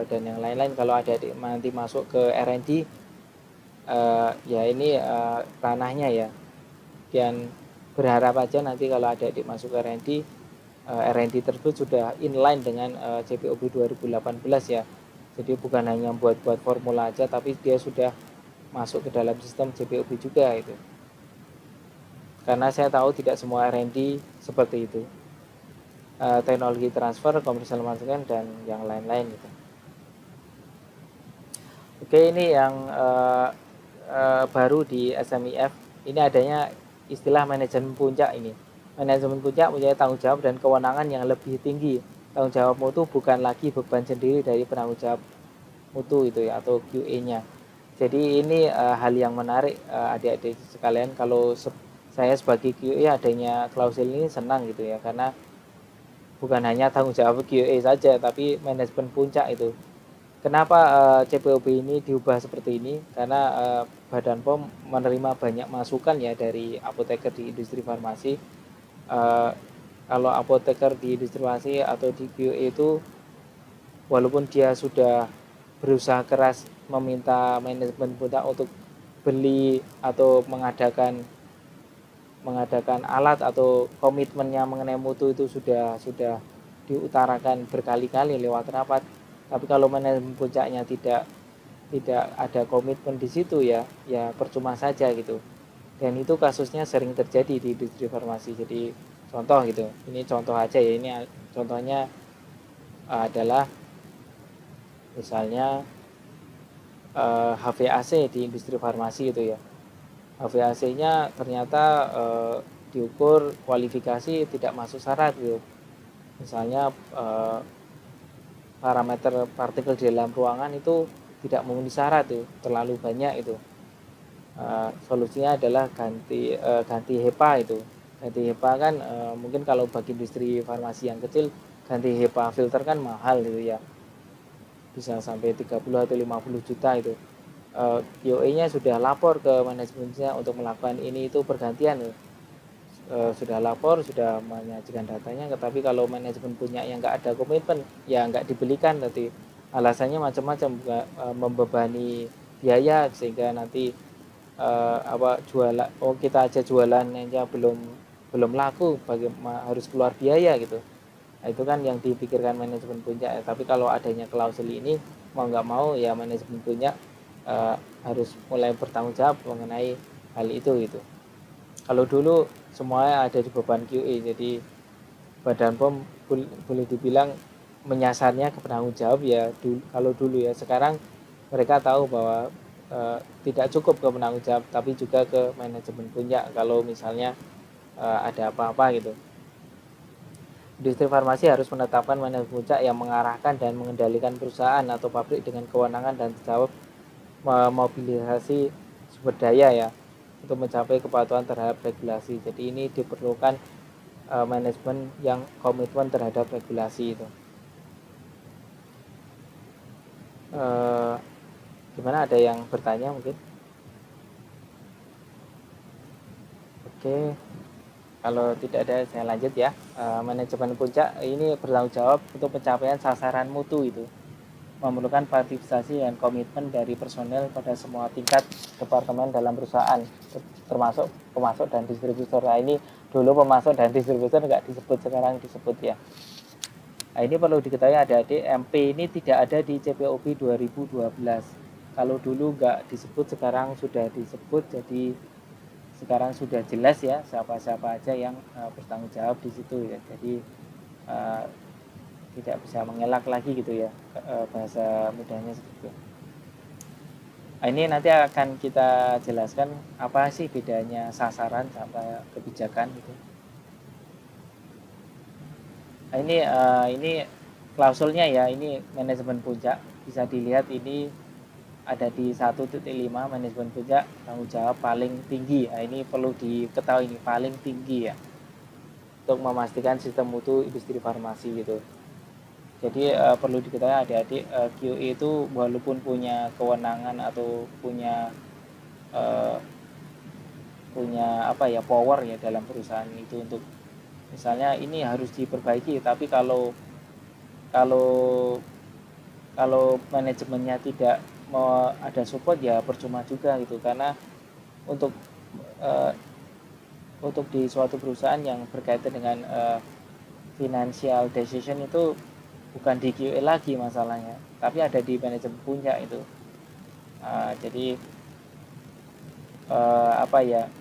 dan yang lain-lain. Kalau adik-adik nanti masuk ke R&D, ya ini ranahnya ya. Dan berharap aja nanti kalau adik-adik masuk ke R&D tersebut sudah inline dengan CPOB 2018 ya. Jadi bukan hanya buat formula aja, tapi dia sudah masuk ke dalam sistem CPOB juga itu. Karena saya tahu tidak semua R&D seperti itu. Teknologi transfer, commercial management, dan yang lain-lain gitu. Oke, ini yang baru di SMIF ini adanya istilah manajemen puncak ini. Manajemen puncak punya tanggung jawab dan kewenangan yang lebih tinggi. Tanggung jawab mutu bukan lagi beban sendiri dari penanggung jawab mutu itu ya, atau QA-nya. Jadi ini hal yang menarik adik-adik sekalian. Kalau saya sebagai QA adanya klausul ini senang gitu ya, karena bukan hanya tanggung jawab QA saja, tapi manajemen puncak itu. Kenapa CPOB ini diubah seperti ini? Karena Badan POM menerima banyak masukan ya dari apoteker di industri farmasi. Kalau apoteker di industri farmasi atau di QA itu, walaupun dia sudah berusaha keras meminta manajemen puncak untuk beli atau mengadakan alat atau komitmennya mengenai mutu itu sudah diutarakan berkali-kali lewat rapat. Tapi kalau manajemen puncaknya tidak ada komitmen di situ ya percuma saja gitu. Dan itu kasusnya sering terjadi di industri farmasi. Jadi contoh gitu, ini contoh aja ya, ini contohnya adalah misalnya HVAC di industri farmasi itu ya. HVAC-nya ternyata diukur kualifikasi tidak masuk syarat gitu. Misalnya parameter partikel di dalam ruangan itu tidak memenuhi syarat tuh, terlalu banyak itu. Solusinya adalah ganti HEPA itu. Ganti HEPA kan mungkin kalau bagi industri farmasi yang kecil, ganti HEPA filter kan mahal gitu ya, bisa sampai 30 atau 50 juta itu. QA-nya sudah lapor ke manajemennya untuk melakukan ini itu pergantian ya. Sudah lapor, sudah menyajikan datanya, tapi kalau manajemen punya yang nggak ada komitmen ya nggak dibelikan. Nanti alasannya macam-macam, membebani biaya sehingga nanti kita aja jualan aja belum laku, bagaimana harus keluar biaya gitu. Nah, itu kan yang dipikirkan manajemen puncak ya. Tapi kalau adanya klausul ini, mau nggak mau ya manajemen puncak harus mulai bertanggung jawab mengenai hal itu gitu. Kalau dulu semuanya ada di beban QA, jadi Badan POM boleh dibilang menyasarnya ke penanggung jawab ya kalau dulu ya. Sekarang mereka tahu bahwa tidak cukup ke penanggung jawab, tapi juga ke manajemen puncak kalau misalnya ada apa-apa gitu. Industri farmasi harus menetapkan manajemen puncak yang mengarahkan dan mengendalikan perusahaan atau pabrik dengan kewenangan dan jawab memobilisasi sumber daya ya untuk mencapai kepatuhan terhadap regulasi. Jadi ini diperlukan manajemen yang komitmen terhadap regulasi itu. Gimana, ada yang bertanya mungkin? Oke, kalau tidak ada saya lanjut ya. Manajemen puncak ini bertanggung jawab untuk pencapaian sasaran mutu itu, memerlukan partisipasi dan komitmen dari personel pada semua tingkat departemen dalam perusahaan, termasuk pemasok dan distributor. Nah, ini dulu pemasok dan distributor nggak disebut, sekarang disebut ya. Nah, ini perlu diketahui adik-adik, MP ini tidak ada di CPOB 2012. Kalau dulu nggak disebut, sekarang sudah disebut. Jadi sekarang sudah jelas ya siapa-siapa aja yang bertanggung jawab di situ ya. Jadi tidak bisa mengelak lagi gitu ya, bahasa mudahnya seperti itu. Nah, ini nanti akan kita jelaskan apa sih bedanya sasaran sama kebijakan gitu. Nah, ini klausulnya ya, ini manajemen puncak, bisa dilihat ini ada di 1.5 manajemen puncak tanggung jawab paling tinggi. Nah, ini perlu diketahui, ini paling tinggi ya untuk memastikan sistem mutu industri farmasi gitu. Jadi perlu diketahui adik-adik, QA itu walaupun punya kewenangan atau punya power ya dalam perusahaan itu untuk misalnya ini harus diperbaiki, tapi kalau manajemennya tidak mau ada support ya percuma juga gitu. Karena untuk di suatu perusahaan yang berkaitan dengan financial decision itu bukan di QA lagi masalahnya, tapi ada di manajemen puncak itu. Jadi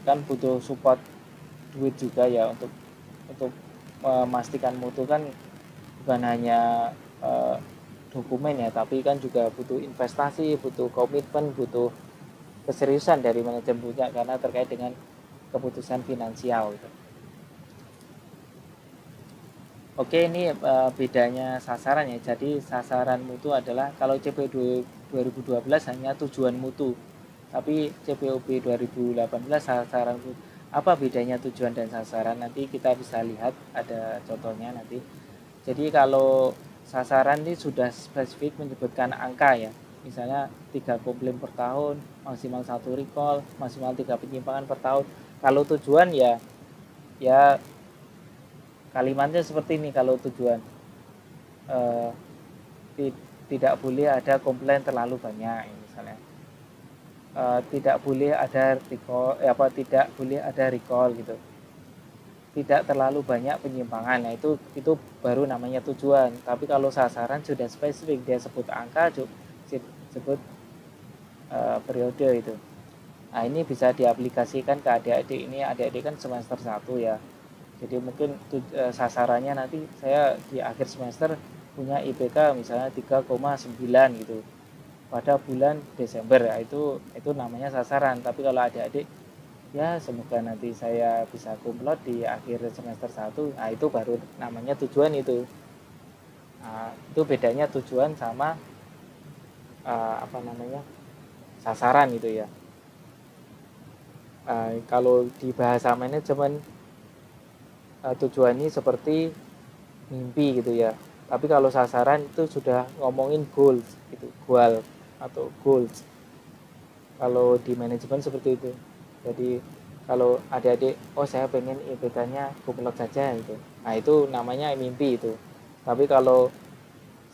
kan butuh support duit juga ya untuk memastikan mutu kan bukan hanya dokumen ya, tapi kan juga butuh investasi, butuh komitmen, butuh keseriusan dari manajemen puncak karena terkait dengan keputusan finansial gitu. Oke, ini bedanya sasaran ya. Jadi sasaran mutu adalah kalau CPO 2012 hanya tujuan mutu, tapi CPOB 2018 sasaran mutu. Apa bedanya tujuan dan sasaran? Nanti kita bisa lihat ada contohnya nanti. Jadi kalau sasaran ini sudah spesifik menyebutkan angka ya. Misalnya 3 komplain per tahun, maksimal 1 recall, maksimal 3 penyimpangan per tahun. Kalau tujuan ya kalimatnya seperti ini kalau tujuan eh, tidak boleh ada komplain terlalu banyak misalnya tidak boleh ada recall tidak boleh ada recall gitu, tidak terlalu banyak penyimpangan. Nah itu baru namanya tujuan. Tapi kalau sasaran sudah spesifik, dia sebut angka, sebut periode itu. Nah ini bisa diaplikasikan ke adik-adik. Ini adik-adik kan semester 1 ya, jadi mungkin sasarannya nanti saya di akhir semester punya IPK misalnya 3,9 gitu pada bulan Desember. Ya, itu namanya sasaran. Tapi kalau adik-adik ya semoga nanti saya bisa kumlot di akhir semester 1, nah itu baru namanya tujuan itu. Nah, itu bedanya tujuan sama sasaran gitu ya. Kalau di bahasa manajemen tujuan ini seperti mimpi gitu ya. Tapi kalau sasaran itu sudah ngomongin goals gitu, goal atau goals. Kalau di manajemen seperti itu. Jadi kalau adik-adik, oh saya pengen IPK-nya kumlot saja gitu. Nah itu namanya mimpi itu. Tapi kalau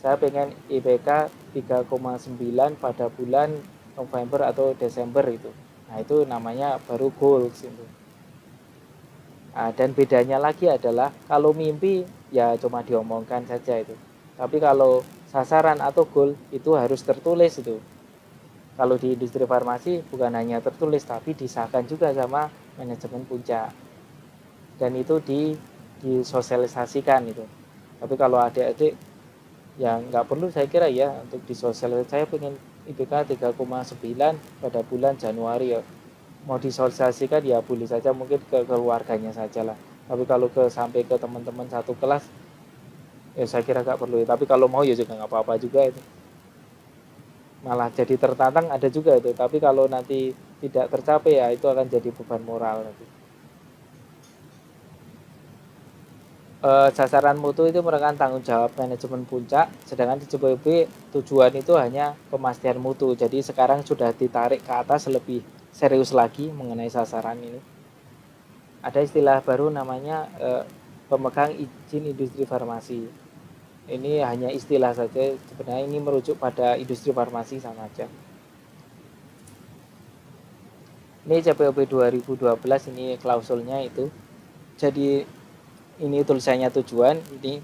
saya pengen IPK 3,9 pada bulan November atau Desember itu. Nah itu namanya baru goals itu. Nah, dan bedanya lagi adalah kalau mimpi ya cuma diomongkan saja itu. Tapi kalau sasaran atau goal itu harus tertulis itu. Kalau di industri farmasi bukan hanya tertulis tapi disahkan juga sama manajemen puncak. Dan itu disosialisasikan itu. Tapi kalau adik-adik ya nggak perlu saya kira ya untuk disosialisasikan. Saya pengen IPK 3,9 pada bulan Januari ya. Mau disosialisasikan ya boleh saja, mungkin ke keluarganya saja lah. Tapi kalau sampai ke teman-teman satu kelas ya saya kira nggak perlu. Tapi kalau mau ya juga nggak apa-apa juga itu. Malah jadi tertantang ada juga itu. Tapi kalau nanti tidak tercapai ya itu akan jadi beban moral nanti. Sasaran mutu itu merupakan tanggung jawab manajemen puncak, sedangkan di CPOB tujuan itu hanya pemastian mutu. Jadi sekarang sudah ditarik ke atas lebih serius lagi mengenai sasaran ini. Ada istilah baru namanya pemegang izin industri farmasi. Ini hanya istilah saja, sebenarnya ini merujuk pada industri farmasi sama aja. Ini CPOB 2012, ini klausulnya itu. Jadi ini tulisannya tujuan, ini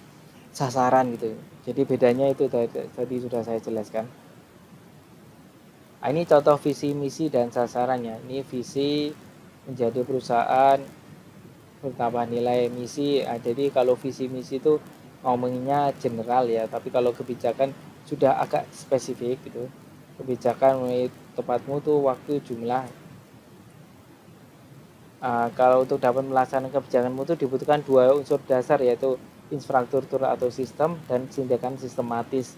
sasaran gitu. Jadi bedanya itu tadi sudah saya jelaskan. Nah, ini contoh visi misi dan sasarannya. Ini visi menjadi perusahaan bertambah nilai misi. Nah, jadi kalau visi misi itu ngomonginnya general ya, tapi kalau kebijakan sudah agak spesifik gitu. Kebijakan mengenai tepat mutu, waktu, jumlah. Kalau untuk dapat melaksanakan kebijakan mutu dibutuhkan 2 unsur dasar, yaitu infrastruktur atau sistem dan tindakan sistematis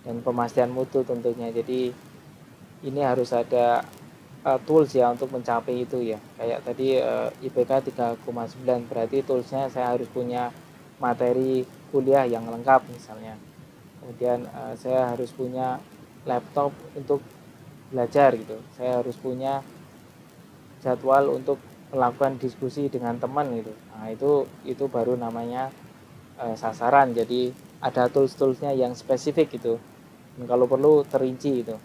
dan pemastian mutu tentunya. Jadi ini harus ada tools ya untuk mencapai itu ya. Kayak tadi IPK 3,9, berarti toolsnya saya harus punya materi kuliah yang lengkap misalnya. Kemudian saya harus punya laptop untuk belajar gitu. Saya harus punya jadwal untuk melakukan diskusi dengan teman gitu. Nah itu baru namanya sasaran. Jadi ada tools-toolsnya yang spesifik gitu. Dan kalau perlu terinci itu.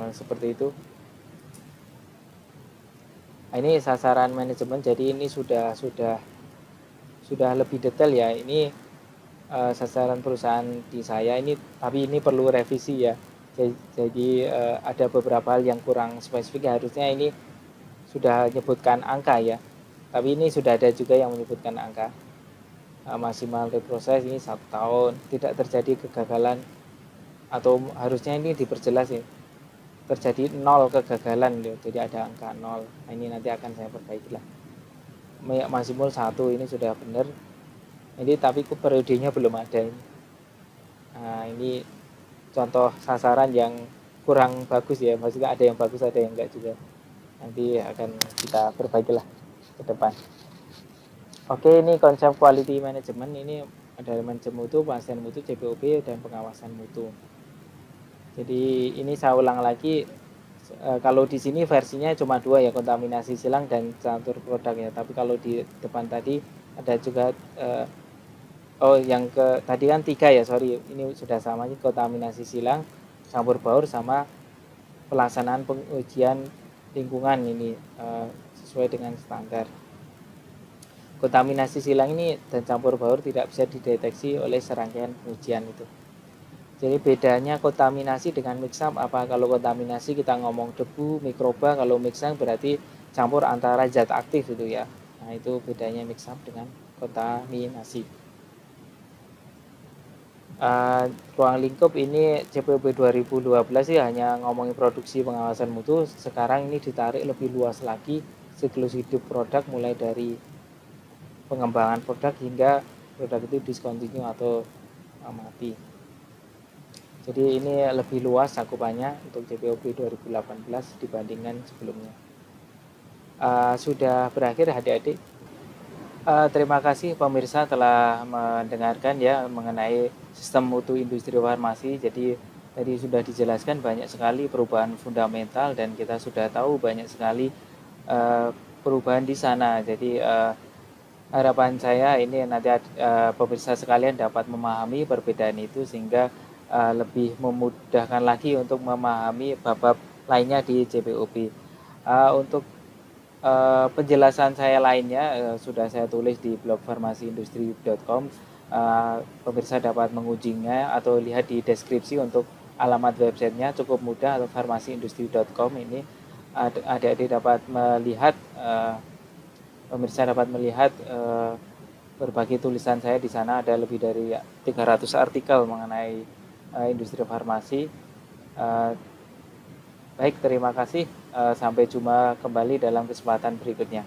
Seperti itu. Nah, ini sasaran manajemen. Jadi ini sudah lebih detail ya. Ini sasaran perusahaan di saya ini, tapi ini perlu revisi ya. Jadi ada beberapa hal yang kurang spesifik. Harusnya ini sudah menyebutkan angka ya, tapi ini sudah ada juga yang menyebutkan angka. Maksimal reproses ini 1 tahun, tidak terjadi kegagalan, atau harusnya ini diperjelas ya. terjadi 0 kegagalan loh, jadi ada angka 0. Nah, ini nanti akan saya perbaiki lah. Maksimum 1 ini sudah benar. Ini tapi periodenya belum ada ini. Nah, ini contoh sasaran yang kurang bagus ya, maksudnya ada yang bagus ada yang enggak juga. Nanti akan kita perbaiki lah ke depan. Oke, ini konsep quality management, ini ada manajemen mutu, pengawasan mutu, CPOP, dan pengawasan mutu. Jadi ini saya ulang lagi, kalau di sini versinya cuma 2 ya, kontaminasi silang dan campur produk ya. Tapi kalau di depan tadi ada juga yang tadi kan 3 ya, sorry, ini sudah sama, kontaminasi silang, campur baur, sama pelaksanaan pengujian lingkungan ini sesuai dengan standar. Kontaminasi silang ini dan campur baur tidak bisa dideteksi oleh serangkaian pengujian itu. Jadi bedanya kontaminasi dengan mixam apa? Kalau kontaminasi kita ngomong debu, mikroba, kalau mixam berarti campur antara zat aktif itu ya. Nah, itu bedanya mixam dengan kontaminasi. Ruang lingkup ini CPOP 2012 sih hanya ngomongin produksi pengawasan mutu. Sekarang ini ditarik lebih luas lagi, siklus hidup produk mulai dari pengembangan produk hingga produk itu discontinue atau mati. Jadi ini lebih luas cakupannya untuk CPOP 2018 dibandingkan sebelumnya. Sudah berakhir adik-adik. Terima kasih pemirsa telah mendengarkan ya mengenai sistem mutu industri farmasi. Jadi tadi sudah dijelaskan banyak sekali perubahan fundamental dan kita sudah tahu banyak sekali perubahan di sana. Jadi harapan saya ini nanti pemirsa sekalian dapat memahami perbedaan itu sehingga lebih memudahkan lagi untuk memahami bab-bab lainnya di CPOP. Untuk penjelasan saya lainnya sudah saya tulis di blog farmasiindustri.com. Pemirsa dapat mengujinya atau lihat di deskripsi untuk alamat websitenya, cukup mudah, atau farmasiindustri.com. Ini adik-adik dapat melihat, pemirsa dapat melihat berbagai tulisan saya di sana. Ada lebih dari 300 artikel mengenai industri farmasi. Baik, terima kasih. Sampai jumpa kembali dalam kesempatan berikutnya.